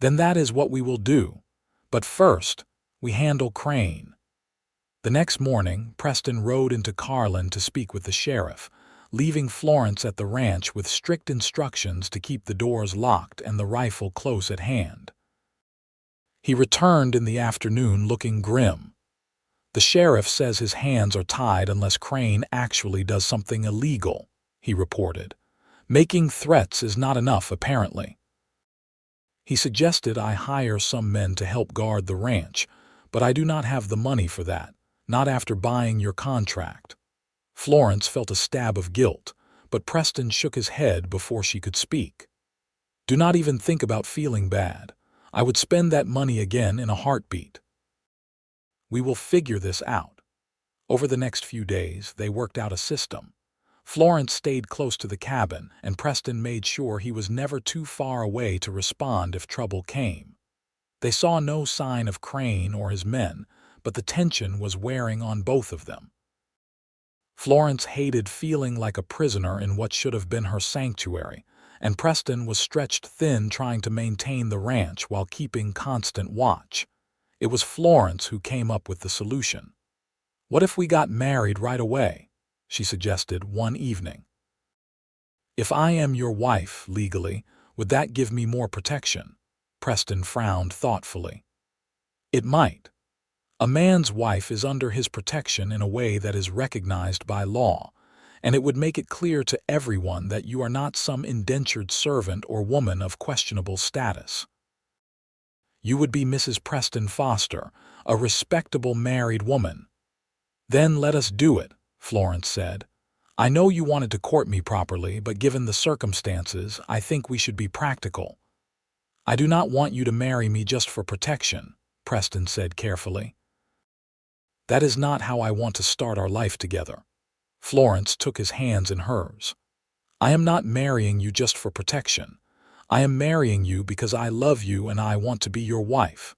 "Then that is what we will do. But first, we handle Crane." The next morning, Preston rode into Carlin to speak with the sheriff, leaving Florence at the ranch with strict instructions to keep the doors locked and the rifle close at hand. He returned in the afternoon looking grim. "The sheriff says his hands are tied unless Crane actually does something illegal," he reported. "Making threats is not enough, apparently. He suggested I hire some men to help guard the ranch, but I do not have the money for that, not after buying your contract." Florence felt a stab of guilt, but Preston shook his head before she could speak. "Do not even think about feeling bad. I would spend that money again in a heartbeat. We will figure this out." Over the next few days, they worked out a system. Florence stayed close to the cabin, and Preston made sure he was never too far away to respond if trouble came. They saw no sign of Crane or his men, but the tension was wearing on both of them. Florence hated feeling like a prisoner in what should have been her sanctuary, and Preston was stretched thin trying to maintain the ranch while keeping constant watch. It was Florence who came up with the solution. "What if we got married right away?" she suggested one evening. "If I am your wife, legally, would that give me more protection?" Preston frowned thoughtfully. "It might. A man's wife is under his protection in a way that is recognized by law, and it would make it clear to everyone that you are not some indentured servant or woman of questionable status. You would be Mrs. Preston Foster, a respectable married woman." "Then let us do it," Florence said. "I know you wanted to court me properly, but given the circumstances, I think we should be practical." "I do not want you to marry me just for protection," Preston said carefully. "That is not how I want to start our life together." Florence took his hands in hers. "I am not marrying you just for protection. I am marrying you because I love you and I want to be your wife.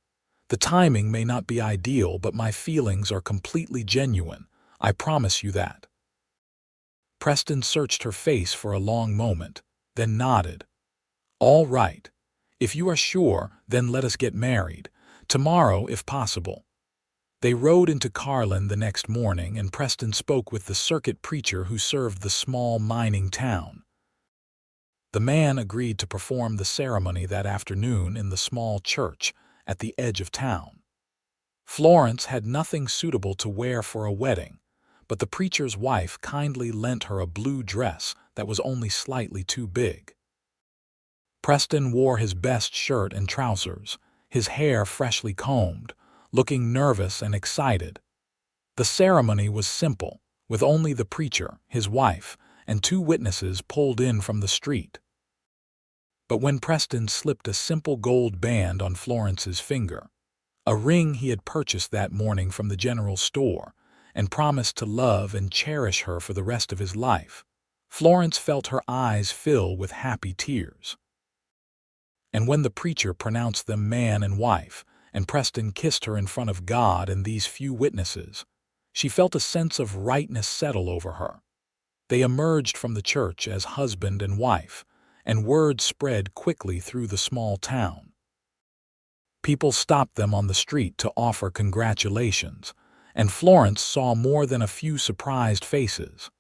The timing may not be ideal, but my feelings are completely genuine. I promise you that." Preston searched her face for a long moment, then nodded. "All right. If you are sure, then let us get married. Tomorrow, if possible." They rode into Carlin the next morning, and Preston spoke with the circuit preacher who served the small mining town. The man agreed to perform the ceremony that afternoon in the small church at the edge of town. Florence had nothing suitable to wear for a wedding, but the preacher's wife kindly lent her a blue dress that was only slightly too big. Preston wore his best shirt and trousers, his hair freshly combed, looking nervous and excited. The ceremony was simple, with only the preacher, his wife, and 2 witnesses pulled in from the street. But when Preston slipped a simple gold band on Florence's finger, a ring he had purchased that morning from the general store, and promised to love and cherish her for the rest of his life, Florence felt her eyes fill with happy tears. And when the preacher pronounced them man and wife, and Preston kissed her in front of God and these few witnesses, she felt a sense of rightness settle over her. They emerged from the church as husband and wife, and word spread quickly through the small town. People stopped them on the street to offer congratulations, and Florence saw more than a few surprised faces.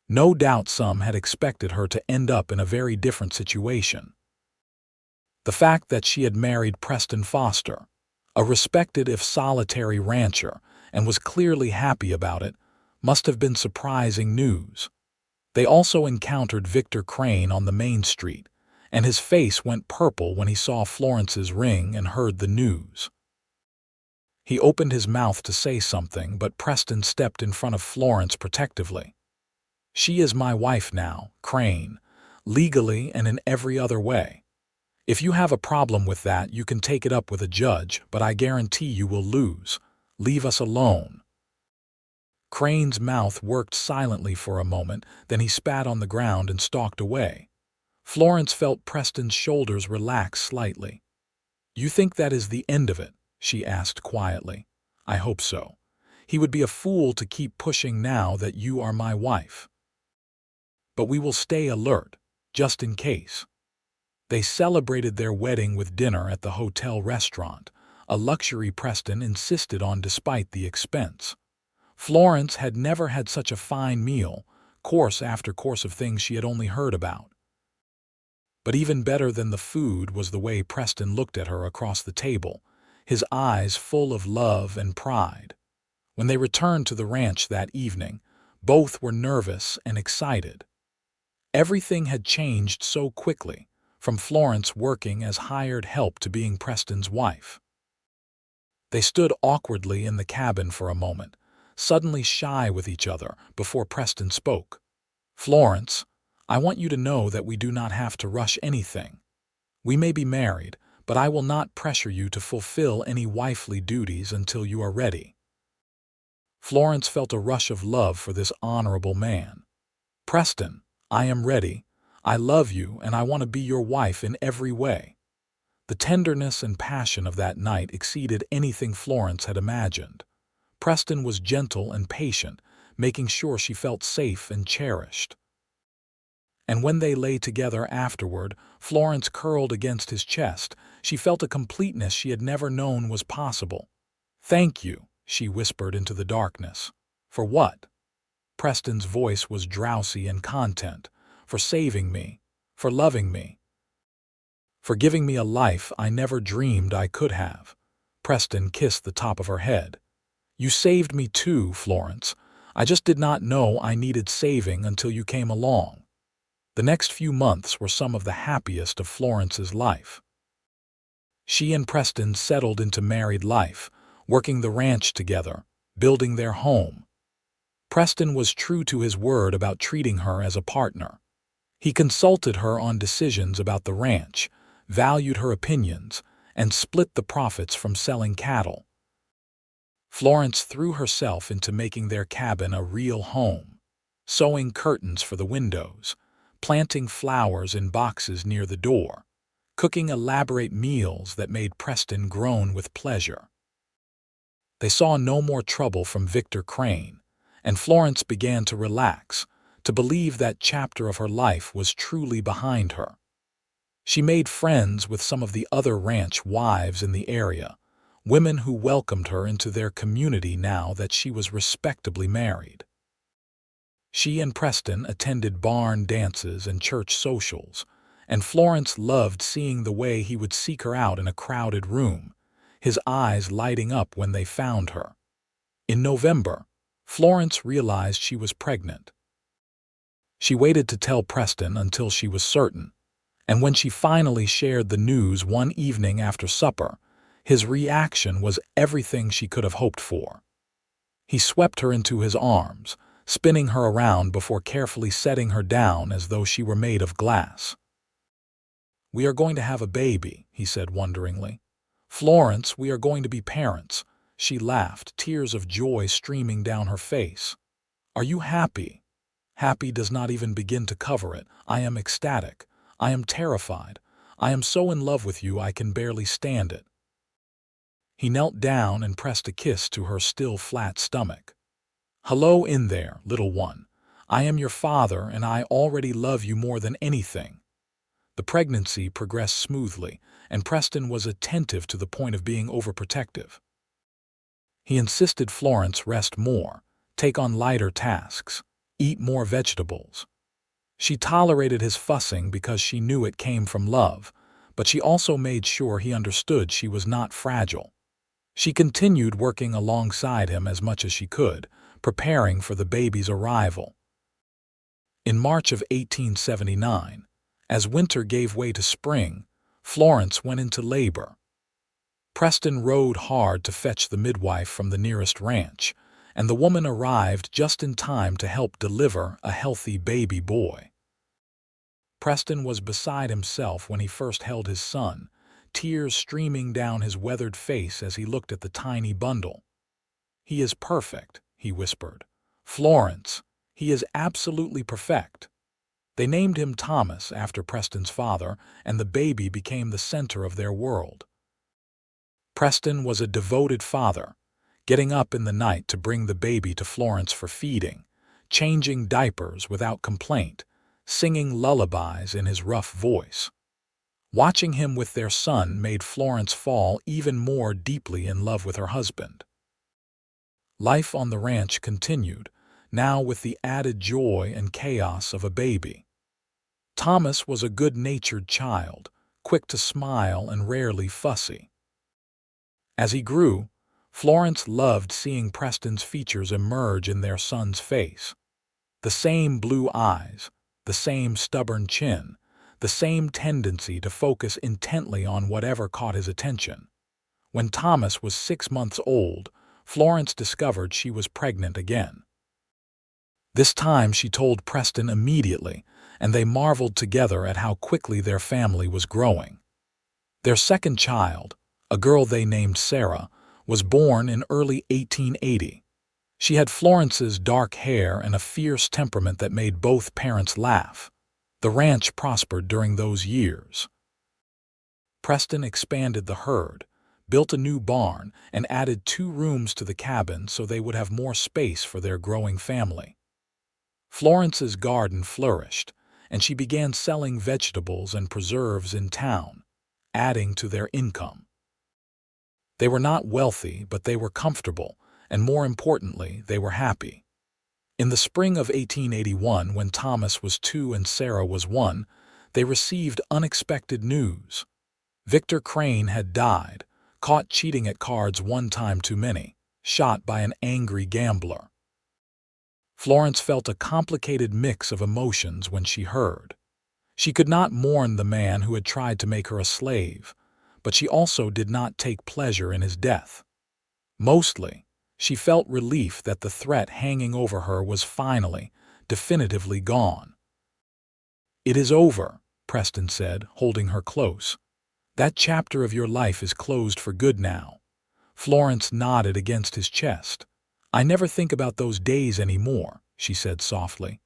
No doubt some had expected her to end up in a very different situation. The fact that she had married Preston Foster, a respected if solitary rancher, and was clearly happy about it, must have been surprising news. They also encountered Victor Crane on the main street, and his face went purple when he saw Florence's ring and heard the news. He opened his mouth to say something, but Preston stepped in front of Florence protectively. "She is my wife now, Crane, legally and in every other way. If you have a problem with that, you can take it up with a judge, but I guarantee you will lose. Leave us alone." Crane's mouth worked silently for a moment, then he spat on the ground and stalked away. Florence felt Preston's shoulders relax slightly. "You think that is the end of it?" she asked quietly. "I hope so. He would be a fool to keep pushing now that you are my wife. But we will stay alert, just in case." They celebrated their wedding with dinner at the hotel restaurant, a luxury Preston insisted on despite the expense. Florence had never had such a fine meal, course after course of things she had only heard about. But even better than the food was the way Preston looked at her across the table, his eyes full of love and pride. When they returned to the ranch that evening, both were nervous and excited. Everything had changed so quickly, from Florence working as hired help to being Preston's wife. They stood awkwardly in the cabin for a moment, suddenly shy with each other, before Preston spoke. "Florence, I want you to know that we do not have to rush anything. We may be married, but I will not pressure you to fulfill any wifely duties until you are ready." Florence felt a rush of love for this honorable man. "Preston, I am ready. I love you and I want to be your wife in every way." The tenderness and passion of that night exceeded anything Florence had imagined. Preston was gentle and patient, making sure she felt safe and cherished. And when they lay together afterward, Florence curled against his chest. She felt a completeness she had never known was possible. "Thank you," she whispered into the darkness. "For what?" Preston's voice was drowsy and content. "For saving me, for loving me, for giving me a life I never dreamed I could have." Preston kissed the top of her head. "You saved me too, Florence. I just did not know I needed saving until you came along." The next few months were some of the happiest of Florence's life. She and Preston settled into married life, working the ranch together, building their home. Preston was true to his word about treating her as a partner. He consulted her on decisions about the ranch, valued her opinions, and split the profits from selling cattle. Florence threw herself into making their cabin a real home, sewing curtains for the windows, planting flowers in boxes near the door, cooking elaborate meals that made Preston groan with pleasure. They saw no more trouble from Victor Crane, and Florence began to relax, to believe that chapter of her life was truly behind her. She made friends with some of the other ranch wives in the area, women who welcomed her into their community now that she was respectably married. She and Preston attended barn dances and church socials, and Florence loved seeing the way he would seek her out in a crowded room, his eyes lighting up when they found her. In November, Florence realized she was pregnant. She waited to tell Preston until she was certain, and when she finally shared the news one evening after supper, his reaction was everything she could have hoped for. He swept her into his arms, spinning her around before carefully setting her down as though she were made of glass. "We are going to have a baby," he said wonderingly. "Florence, we are going to be parents." She laughed, tears of joy streaming down her face. "Are you happy?" "Happy does not even begin to cover it. I am ecstatic. I am terrified. I am so in love with you I can barely stand it." He knelt down and pressed a kiss to her still flat stomach. "Hello in there, little one. I am your father, and I already love you more than anything." The pregnancy progressed smoothly, and Preston was attentive to the point of being overprotective. He insisted Florence rest more, take on lighter tasks, eat more vegetables. She tolerated his fussing because she knew it came from love, but she also made sure he understood she was not fragile. She continued working alongside him as much as she could, preparing for the baby's arrival. In March of 1879, as winter gave way to spring, Florence went into labor. Preston rode hard to fetch the midwife from the nearest ranch, and the woman arrived just in time to help deliver a healthy baby boy. Preston was beside himself when he first held his son, tears streaming down his weathered face as he looked at the tiny bundle. "He is perfect," he whispered. "Florence, he is absolutely perfect." They named him Thomas after Preston's father, and the baby became the center of their world. Preston was a devoted father, getting up in the night to bring the baby to Florence for feeding, changing diapers without complaint, singing lullabies in his rough voice. Watching him with their son made Florence fall even more deeply in love with her husband. Life on the ranch continued, now with the added joy and chaos of a baby. Thomas was a good-natured child, quick to smile and rarely fussy. As he grew, Florence loved seeing Preston's features emerge in their son's face. The same blue eyes, the same stubborn chin, the same tendency to focus intently on whatever caught his attention. When Thomas was 6 months old, Florence discovered she was pregnant again. This time she told Preston immediately, and they marveled together at how quickly their family was growing. Their second child, a girl they named Sarah, was born in early 1880. She had Florence's dark hair and a fierce temperament that made both parents laugh. The ranch prospered during those years. Preston expanded the herd, built a new barn, and added 2 rooms to the cabin so they would have more space for their growing family. Florence's garden flourished, and she began selling vegetables and preserves in town, adding to their income. They were not wealthy, but they were comfortable, and more importantly, they were happy. In the spring of 1881, when Thomas was 2 and Sarah was 1, they received unexpected news. Victor Crane had died, caught cheating at cards 1 time too many, shot by an angry gambler. Florence felt a complicated mix of emotions when she heard. She could not mourn the man who had tried to make her a slave, but she also did not take pleasure in his death. Mostly, she felt relief that the threat hanging over her was finally, definitively gone. "It is over," Preston said, holding her close. "That chapter of your life is closed for good now." Florence nodded against his chest. "I never think about those days anymore," she said softly.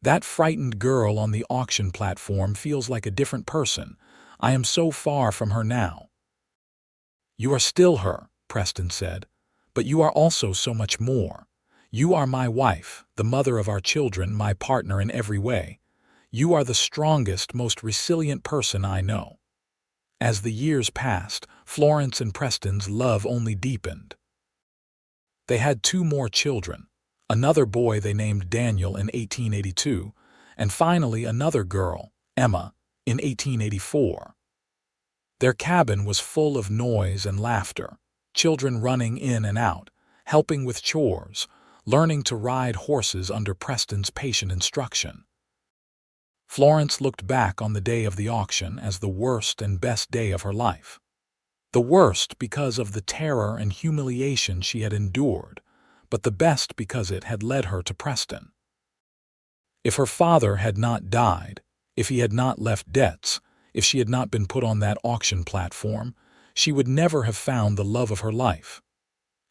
"That frightened girl on the auction platform feels like a different person. I am so far from her now." "You are still her," Preston said, "but you are also so much more. You are my wife, the mother of our children, my partner in every way. You are the strongest, most resilient person I know." As the years passed, Florence and Preston's love only deepened. They had 2 more children, another boy they named Daniel in 1882, and finally another girl, Emma, in 1884. Their cabin was full of noise and laughter, children running in and out, helping with chores, learning to ride horses under Preston's patient instruction. Florence looked back on the day of the auction as the worst and best day of her life. The worst because of the terror and humiliation she had endured, but the best because it had led her to Preston. If her father had not died, if he had not left debts, if she had not been put on that auction platform, she would never have found the love of her life.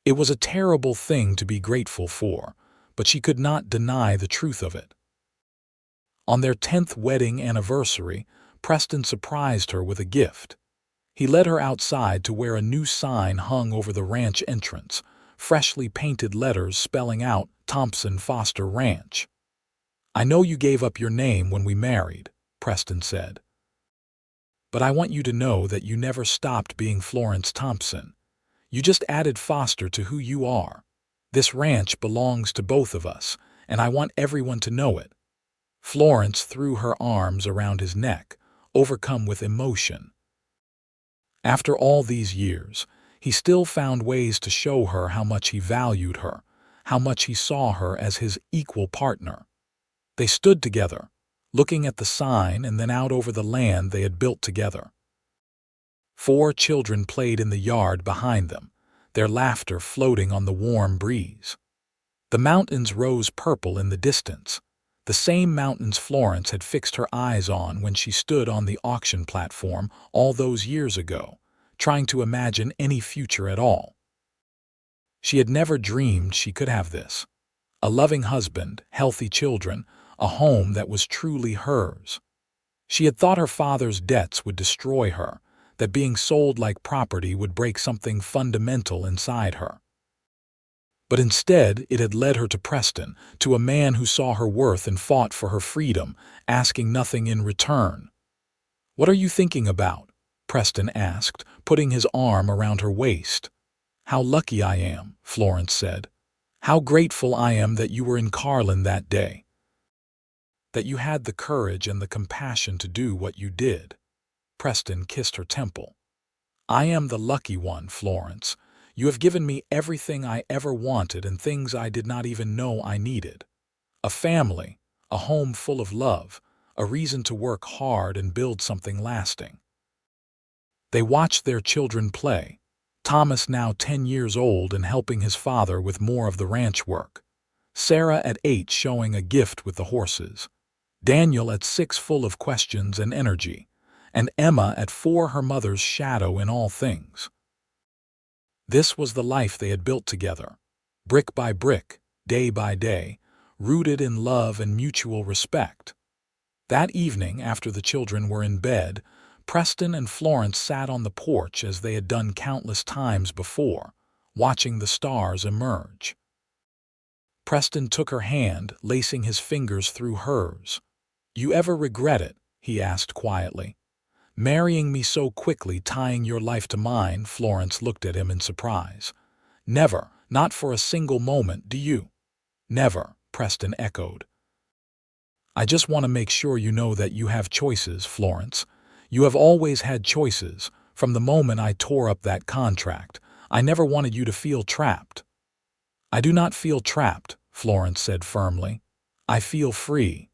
It was a terrible thing to be grateful for, but she could not deny the truth of it. On their 10th wedding anniversary, Preston surprised her with a gift. He led her outside to where a new sign hung over the ranch entrance, freshly painted letters spelling out Thompson Foster Ranch. "I know you gave up your name when we married," Preston said. "But I want you to know that you never stopped being Florence Thompson. You just added Foster to who you are. This ranch belongs to both of us, and I want everyone to know it." Florence threw her arms around his neck, overcome with emotion. After all these years, he still found ways to show her how much he valued her, how much he saw her as his equal partner. They stood together, looking at the sign and then out over the land they had built together. 4 children played in the yard behind them, their laughter floating on the warm breeze. The mountains rose purple in the distance, the same mountains Florence had fixed her eyes on when she stood on the auction platform all those years ago, trying to imagine any future at all. She had never dreamed she could have this. A loving husband, healthy children, a home that was truly hers. She had thought her father's debts would destroy her, that being sold like property would break something fundamental inside her. But instead, it had led her to Preston, to a man who saw her worth and fought for her freedom, asking nothing in return. "What are you thinking about?" Preston asked, putting his arm around her waist. "How lucky I am," Florence said. "How grateful I am that you were in Carlin that day. That you had the courage and the compassion to do what you did." Preston kissed her temple. "I am the lucky one, Florence. You have given me everything I ever wanted and things I did not even know I needed. A family, a home full of love, a reason to work hard and build something lasting." They watched their children play, Thomas now 10 years old and helping his father with more of the ranch work, Sarah at 8 showing a gift with the horses, Daniel at 6 full of questions and energy, and Emma at 4 her mother's shadow in all things. This was the life they had built together, brick by brick, day by day, rooted in love and mutual respect. That evening, after the children were in bed, Preston and Florence sat on the porch as they had done countless times before, watching the stars emerge. Preston took her hand, lacing his fingers through hers. "You ever regret it?" he asked quietly. "Marrying me so quickly, tying your life to mine?" Florence looked at him in surprise. "Never, not for a single moment, do you?" "Never," Preston echoed. "I just want to make sure you know that you have choices, Florence. You have always had choices. From the moment I tore up that contract, I never wanted you to feel trapped." "I do not feel trapped," Florence said firmly. "I feel free.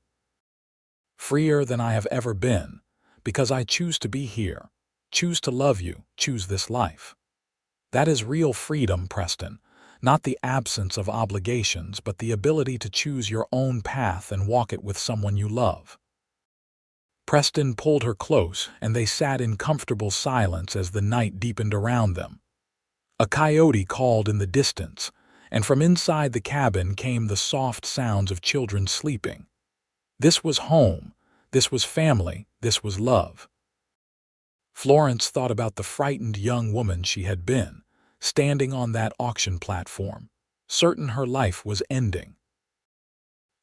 Freer than I have ever been, because I choose to be here. Choose to love you, choose this life. That is real freedom, Preston. Not the absence of obligations, but the ability to choose your own path and walk it with someone you love. Preston pulled her close, and they sat in comfortable silence as the night deepened around them. A coyote called in the distance, and from inside the cabin came the soft sounds of children sleeping. This was home, this was family, this was love. Florence thought about the frightened young woman she had been, standing on that auction platform, certain her life was ending.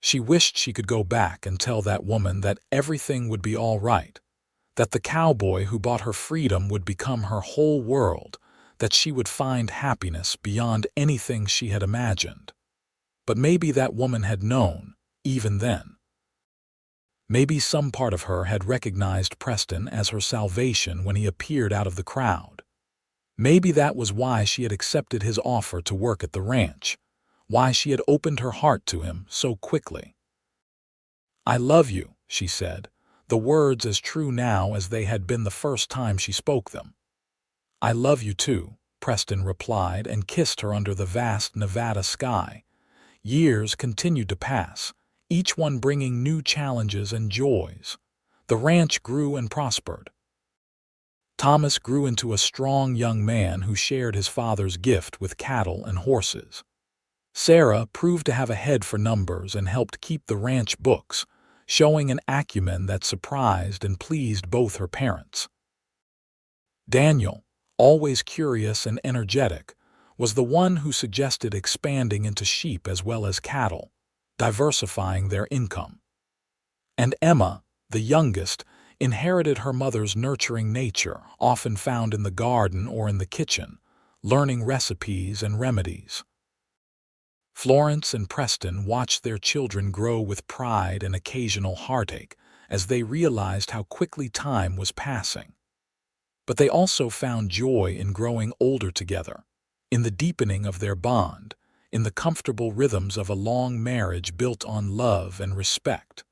She wished she could go back and tell that woman that everything would be all right, that the cowboy who bought her freedom would become her whole world, that she would find happiness beyond anything she had imagined. But maybe that woman had known, even then. Maybe some part of her had recognized Preston as her salvation when he appeared out of the crowd. Maybe that was why she had accepted his offer to work at the ranch, why she had opened her heart to him so quickly. "I love you," she said, the words as true now as they had been the first time she spoke them. "I love you too," Preston replied and kissed her under the vast Nevada sky. Years continued to pass, each one bringing new challenges and joys. The ranch grew and prospered. Thomas grew into a strong young man who shared his father's gift with cattle and horses. Sarah proved to have a head for numbers and helped keep the ranch books, showing an acumen that surprised and pleased both her parents. Daniel, always curious and energetic, was the one who suggested expanding into sheep as well as cattle, diversifying their income. And Emma, the youngest, inherited her mother's nurturing nature, often found in the garden or in the kitchen, learning recipes and remedies. Florence and Preston watched their children grow with pride and occasional heartache as they realized how quickly time was passing. But they also found joy in growing older together, in the deepening of their bond, in the comfortable rhythms of a long marriage built on love and respect.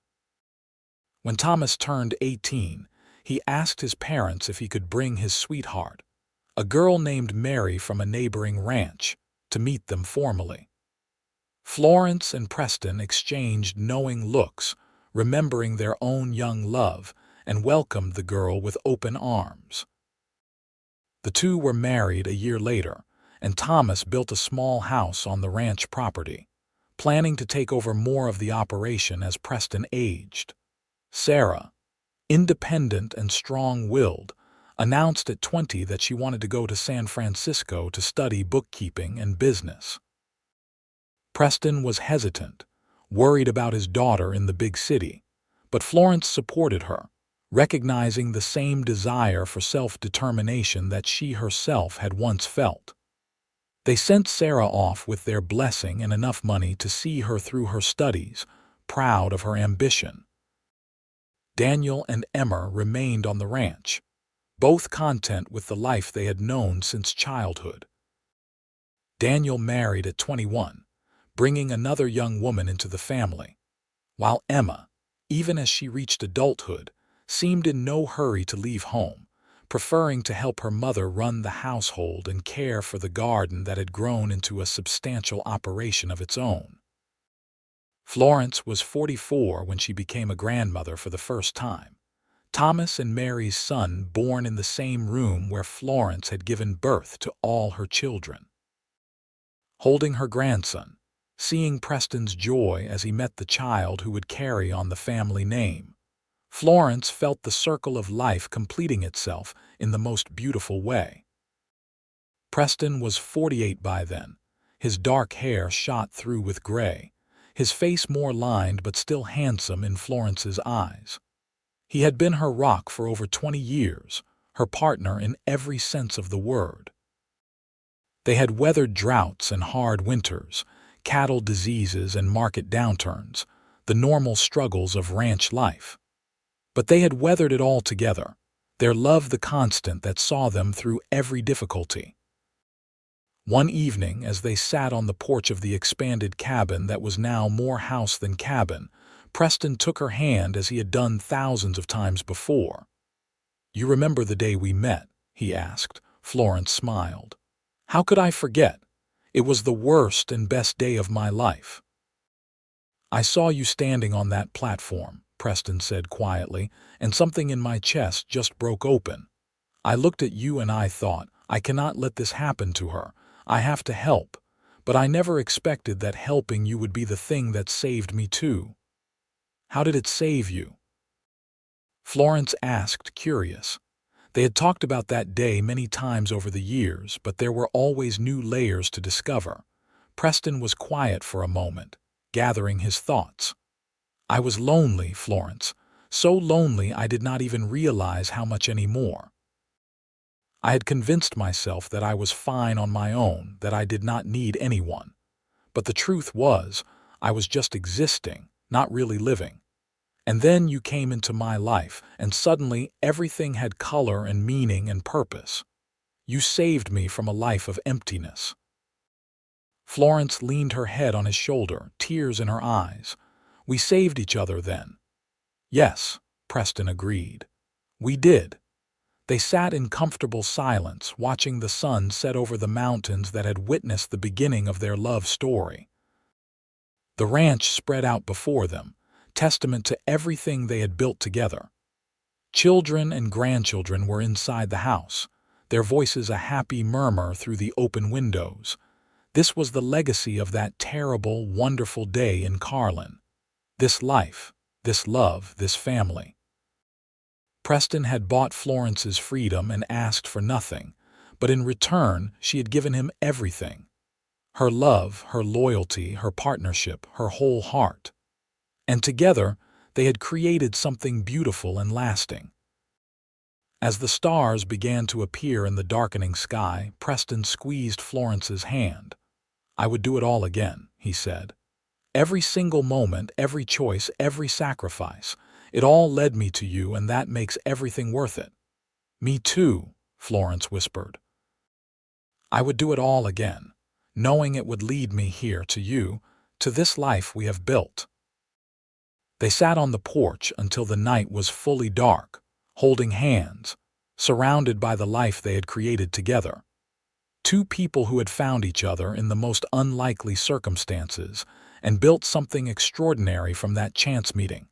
When Thomas turned 18, he asked his parents if he could bring his sweetheart, a girl named Mary from a neighboring ranch, to meet them formally. Florence and Preston exchanged knowing looks, remembering their own young love, and welcomed the girl with open arms. The two were married a year later, and Thomas built a small house on the ranch property, planning to take over more of the operation as Preston aged. Sarah, independent and strong-willed, announced at 20 that she wanted to go to San Francisco to study bookkeeping and business. Preston was hesitant, worried about his daughter in the big city, but Florence supported her, recognizing the same desire for self-determination that she herself had once felt. They sent Sarah off with their blessing and enough money to see her through her studies, proud of her ambition. Daniel and Emma remained on the ranch, both content with the life they had known since childhood. Daniel married at 21, bringing another young woman into the family, while Emma, even as she reached adulthood, seemed in no hurry to leave home, preferring to help her mother run the household and care for the garden that had grown into a substantial operation of its own. Florence was 44 when she became a grandmother for the first time, Thomas and Mary's son born in the same room where Florence had given birth to all her children. Holding her grandson, seeing Preston's joy as he met the child who would carry on the family name, Florence felt the circle of life completing itself in the most beautiful way. Preston was 48 by then, his dark hair shot through with gray, his face more lined but still handsome in Florence's eyes. He had been her rock for over 20 years, her partner in every sense of the word. They had weathered droughts and hard winters, cattle diseases and market downturns, the normal struggles of ranch life. But they had weathered it all together, their love the constant that saw them through every difficulty. One evening, as they sat on the porch of the expanded cabin that was now more house than cabin, Preston took her hand as he had done thousands of times before. "You remember the day we met?" he asked. Florence smiled. "How could I forget? It was the worst and best day of my life." "I saw you standing on that platform," Preston said quietly, "and something in my chest just broke open. I looked at you and I thought, I cannot let this happen to her. I have to help. But I never expected that helping you would be the thing that saved me too." "How did it save you?" Florence asked, curious. They had talked about that day many times over the years, but there were always new layers to discover. Preston was quiet for a moment, gathering his thoughts. "I was lonely, Florence. So lonely I did not even realize how much anymore. I had convinced myself that I was fine on my own, that I did not need anyone. But the truth was, I was just existing, not really living. And then you came into my life, and suddenly everything had color and meaning and purpose. You saved me from a life of emptiness." Florence leaned her head on his shoulder, tears in her eyes. "We saved each other then." "Yes," Preston agreed. "We did." They sat in comfortable silence, watching the sun set over the mountains that had witnessed the beginning of their love story. The ranch spread out before them, testament to everything they had built together. Children and grandchildren were inside the house, their voices a happy murmur through the open windows. This was the legacy of that terrible, wonderful day in Carlin. This life, this love, this family. Preston had bought Florence's freedom and asked for nothing, but in return she had given him everything. Her love, her loyalty, her partnership, her whole heart. And together they had created something beautiful and lasting. As the stars began to appear in the darkening sky, Preston squeezed Florence's hand. "I would do it all again," he said. "Every single moment, every choice, every sacrifice. It all led me to you, and that makes everything worth it." "Me too," Florence whispered. "I would do it all again, knowing it would lead me here to you, to this life we have built." They sat on the porch until the night was fully dark, holding hands, surrounded by the life they had created together. Two people who had found each other in the most unlikely circumstances and built something extraordinary from that chance meeting.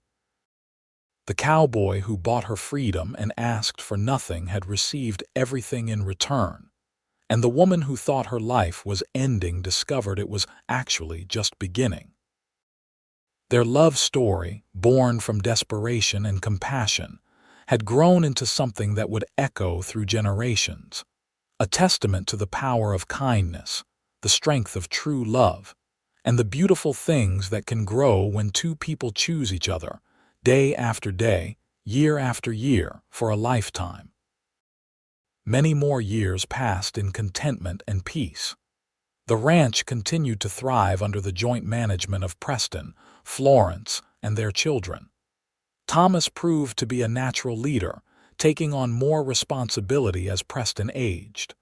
The cowboy who bought her freedom and asked for nothing had received everything in return, and the woman who thought her life was ending discovered it was actually just beginning. Their love story, born from desperation and compassion, had grown into something that would echo through generations, a testament to the power of kindness, the strength of true love, and the beautiful things that can grow when two people choose each other, day after day, year after year, for a lifetime. Many more years passed in contentment and peace. The ranch continued to thrive under the joint management of Preston, Florence, and their children. Thomas proved to be a natural leader, taking on more responsibility as Preston aged.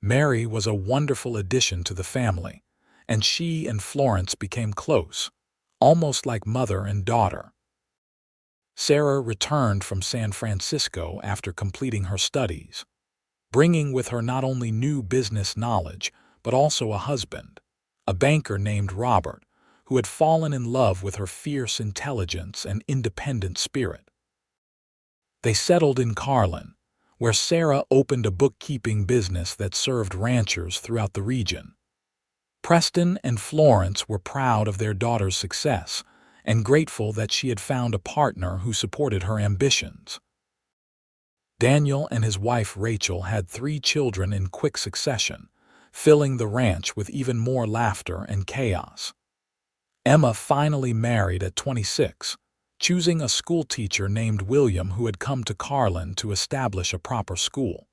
Mary was a wonderful addition to the family, and she and Florence became close, almost like mother and daughter. Sarah returned from San Francisco after completing her studies, bringing with her not only new business knowledge, but also a husband, a banker named Robert, who had fallen in love with her fierce intelligence and independent spirit. They settled in Carlin, where Sarah opened a bookkeeping business that served ranchers throughout the region. Preston and Florence were proud of their daughter's success and grateful that she had found a partner who supported her ambitions. Daniel and his wife Rachel had 3 children in quick succession, filling the ranch with even more laughter and chaos. Emma finally married at 26, choosing a schoolteacher named William who had come to Carlin to establish a proper school.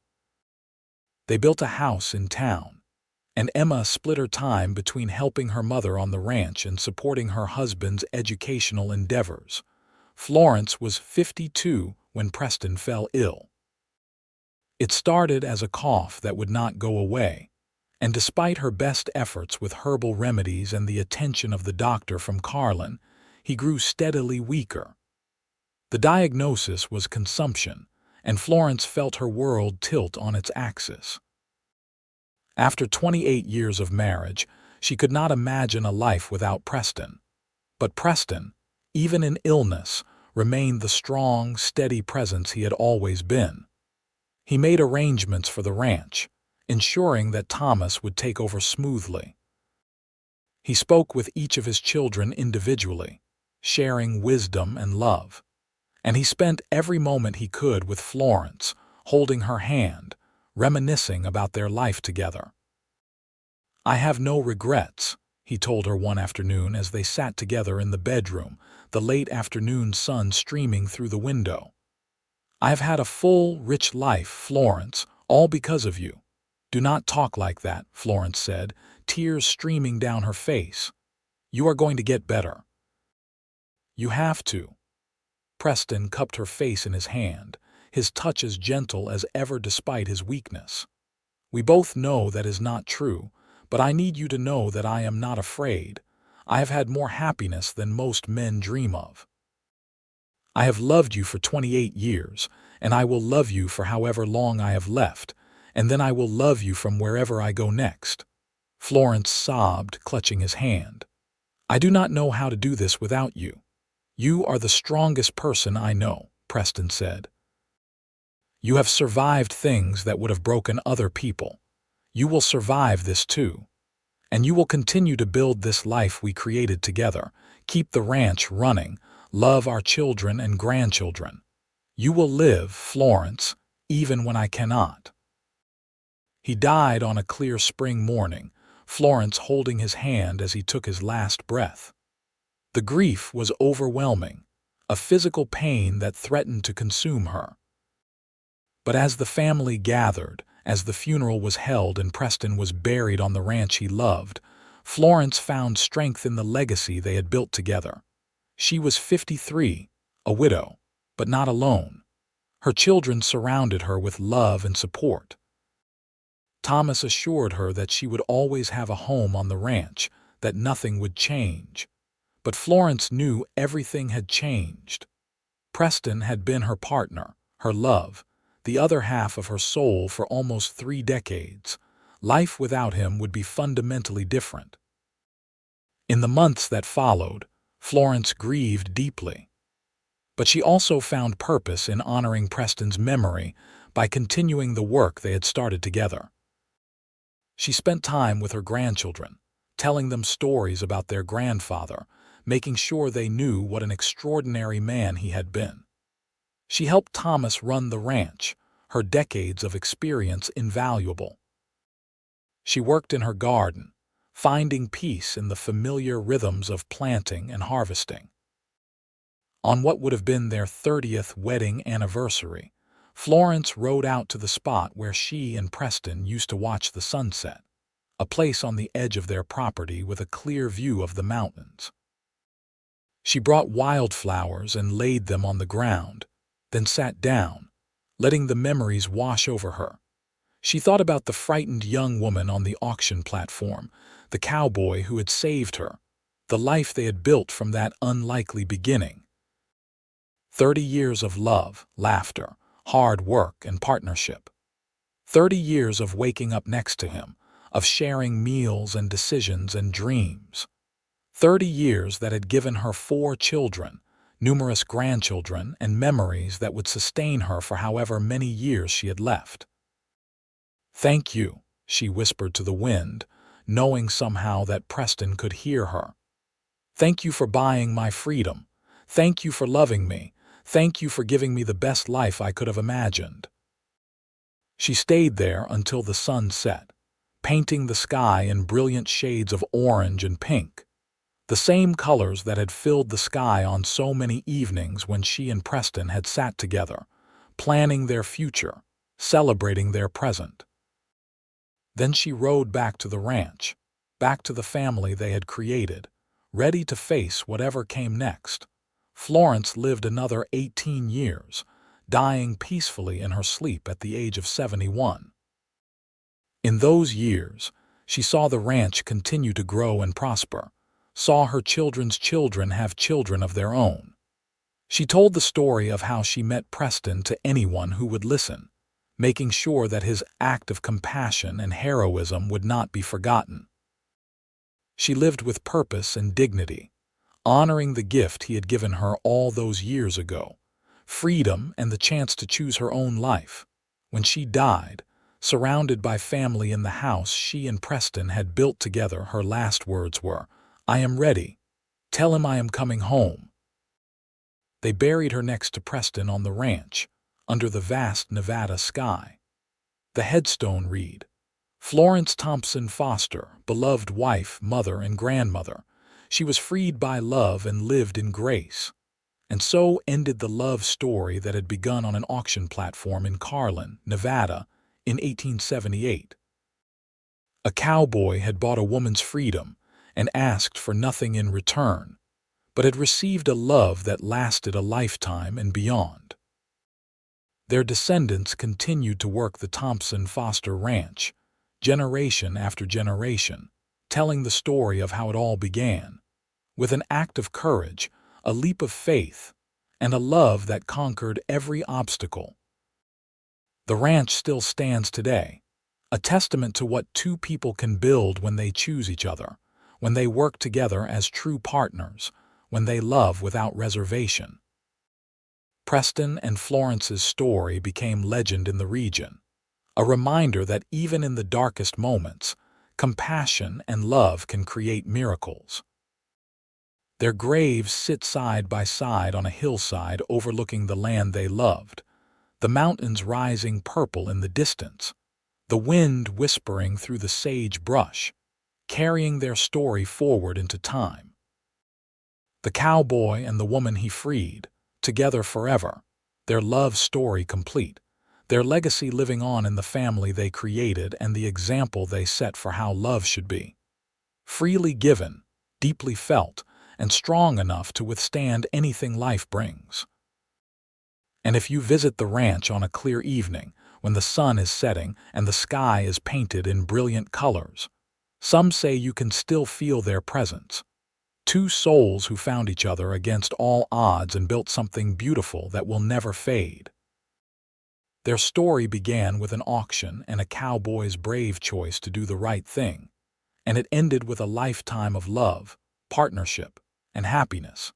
They built a house in town, and Emma split her time between helping her mother on the ranch and supporting her husband's educational endeavors. Florence was 52 when Preston fell ill. It started as a cough that would not go away, and despite her best efforts with herbal remedies and the attention of the doctor from Carlin, he grew steadily weaker. The diagnosis was consumption, and Florence felt her world tilt on its axis. After 28 years of marriage, she could not imagine a life without Preston. But Preston, even in illness, remained the strong, steady presence he had always been. He made arrangements for the ranch, ensuring that Thomas would take over smoothly. He spoke with each of his children individually, sharing wisdom and love. And he spent every moment he could with Florence, holding her hand, reminiscing about their life together. "I have no regrets," he told her one afternoon as they sat together in the bedroom, the late afternoon sun streaming through the window. "I have had a full, rich life, Florence, all because of you." "Do not talk like that," Florence said, tears streaming down her face. "You are going to get better." "You have to." Preston cupped her face in his hand, his touch as gentle as ever despite his weakness. "We both know that is not true, but I need you to know that I am not afraid. I have had more happiness than most men dream of. I have loved you for 28 years, and I will love you for however long I have left, and then I will love you from wherever I go next." Florence sobbed, clutching his hand. "I do not know how to do this without you." "You are the strongest person I know," Preston said. "You have survived things that would have broken other people. You will survive this too. And you will continue to build this life we created together, keep the ranch running, love our children and grandchildren. You will live, Florence, even when I cannot." He died on a clear spring morning, Florence holding his hand as he took his last breath. The grief was overwhelming, a physical pain that threatened to consume her. But as the family gathered, as the funeral was held and Preston was buried on the ranch he loved, Florence found strength in the legacy they had built together. She was 53, a widow, but not alone. Her children surrounded her with love and support. Thomas assured her that she would always have a home on the ranch, that nothing would change. But Florence knew everything had changed. Preston had been her partner, her love, the other half of her soul for almost 3 decades. Life without him would be fundamentally different. In the months that followed, Florence grieved deeply. But she also found purpose in honoring Preston's memory by continuing the work they had started together. She spent time with her grandchildren, telling them stories about their grandfather, making sure they knew what an extraordinary man he had been. She helped Thomas run the ranch, her decades of experience invaluable. She worked in her garden, finding peace in the familiar rhythms of planting and harvesting. On what would have been their 30th wedding anniversary, Florence rode out to the spot where she and Preston used to watch the sunset, a place on the edge of their property with a clear view of the mountains. She brought wildflowers and laid them on the ground, then sat down, letting the memories wash over her. She thought about the frightened young woman on the auction platform, the cowboy who had saved her, the life they had built from that unlikely beginning. 30 years of love, laughter, hard work, and partnership. 30 years of waking up next to him, of sharing meals and decisions and dreams. 30 years that had given her 4 children, numerous grandchildren, and memories that would sustain her for however many years she had left. "Thank you," she whispered to the wind, knowing somehow that Preston could hear her. "Thank you for buying my freedom. Thank you for loving me. Thank you for giving me the best life I could have imagined." She stayed there until the sun set, painting the sky in brilliant shades of orange and pink, the same colors that had filled the sky on so many evenings when she and Preston had sat together, planning their future, celebrating their present. Then she rode back to the ranch, back to the family they had created, ready to face whatever came next. Florence lived another 18 years, dying peacefully in her sleep at the age of 71. In those years, she saw the ranch continue to grow and prosper, saw her children's children have children of their own. She told the story of how she met Preston to anyone who would listen, making sure that his act of compassion and heroism would not be forgotten. She lived with purpose and dignity, honoring the gift he had given her all those years ago, freedom and the chance to choose her own life. When she died, surrounded by family in the house she and Preston had built together, her last words were, "I am ready. Tell him I am coming home." They buried her next to Preston on the ranch, under the vast Nevada sky. The headstone read, "Florence Thompson Foster, beloved wife, mother, and grandmother. She was freed by love and lived in grace." And so ended the love story that had begun on an auction platform in Carlin, Nevada, in 1878. A cowboy had bought a woman's freedom and asked for nothing in return, but had received a love that lasted a lifetime and beyond. Their descendants continued to work the Thompson Foster Ranch, generation after generation, telling the story of how it all began, with an act of courage, a leap of faith, and a love that conquered every obstacle. The ranch still stands today, a testament to what two people can build when they choose each other, when they work together as true partners, when they love without reservation. Preston and Florence's story became legend in the region, a reminder that even in the darkest moments, compassion and love can create miracles. Their graves sit side by side on a hillside overlooking the land they loved, the mountains rising purple in the distance, the wind whispering through the sage brush, carrying their story forward into time. The cowboy and the woman he freed, together forever, their love story complete, their legacy living on in the family they created and the example they set for how love should be. Freely given, deeply felt, and strong enough to withstand anything life brings. And if you visit the ranch on a clear evening, when the sun is setting and the sky is painted in brilliant colors, some say you can still feel their presence. Two souls who found each other against all odds and built something beautiful that will never fade. Their story began with an auction and a cowboy's brave choice to do the right thing, and it ended with a lifetime of love, partnership, and happiness,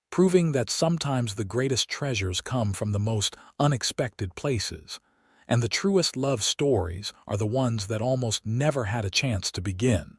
proving that sometimes the greatest treasures come from the most unexpected places, and the truest love stories are the ones that almost never had a chance to begin.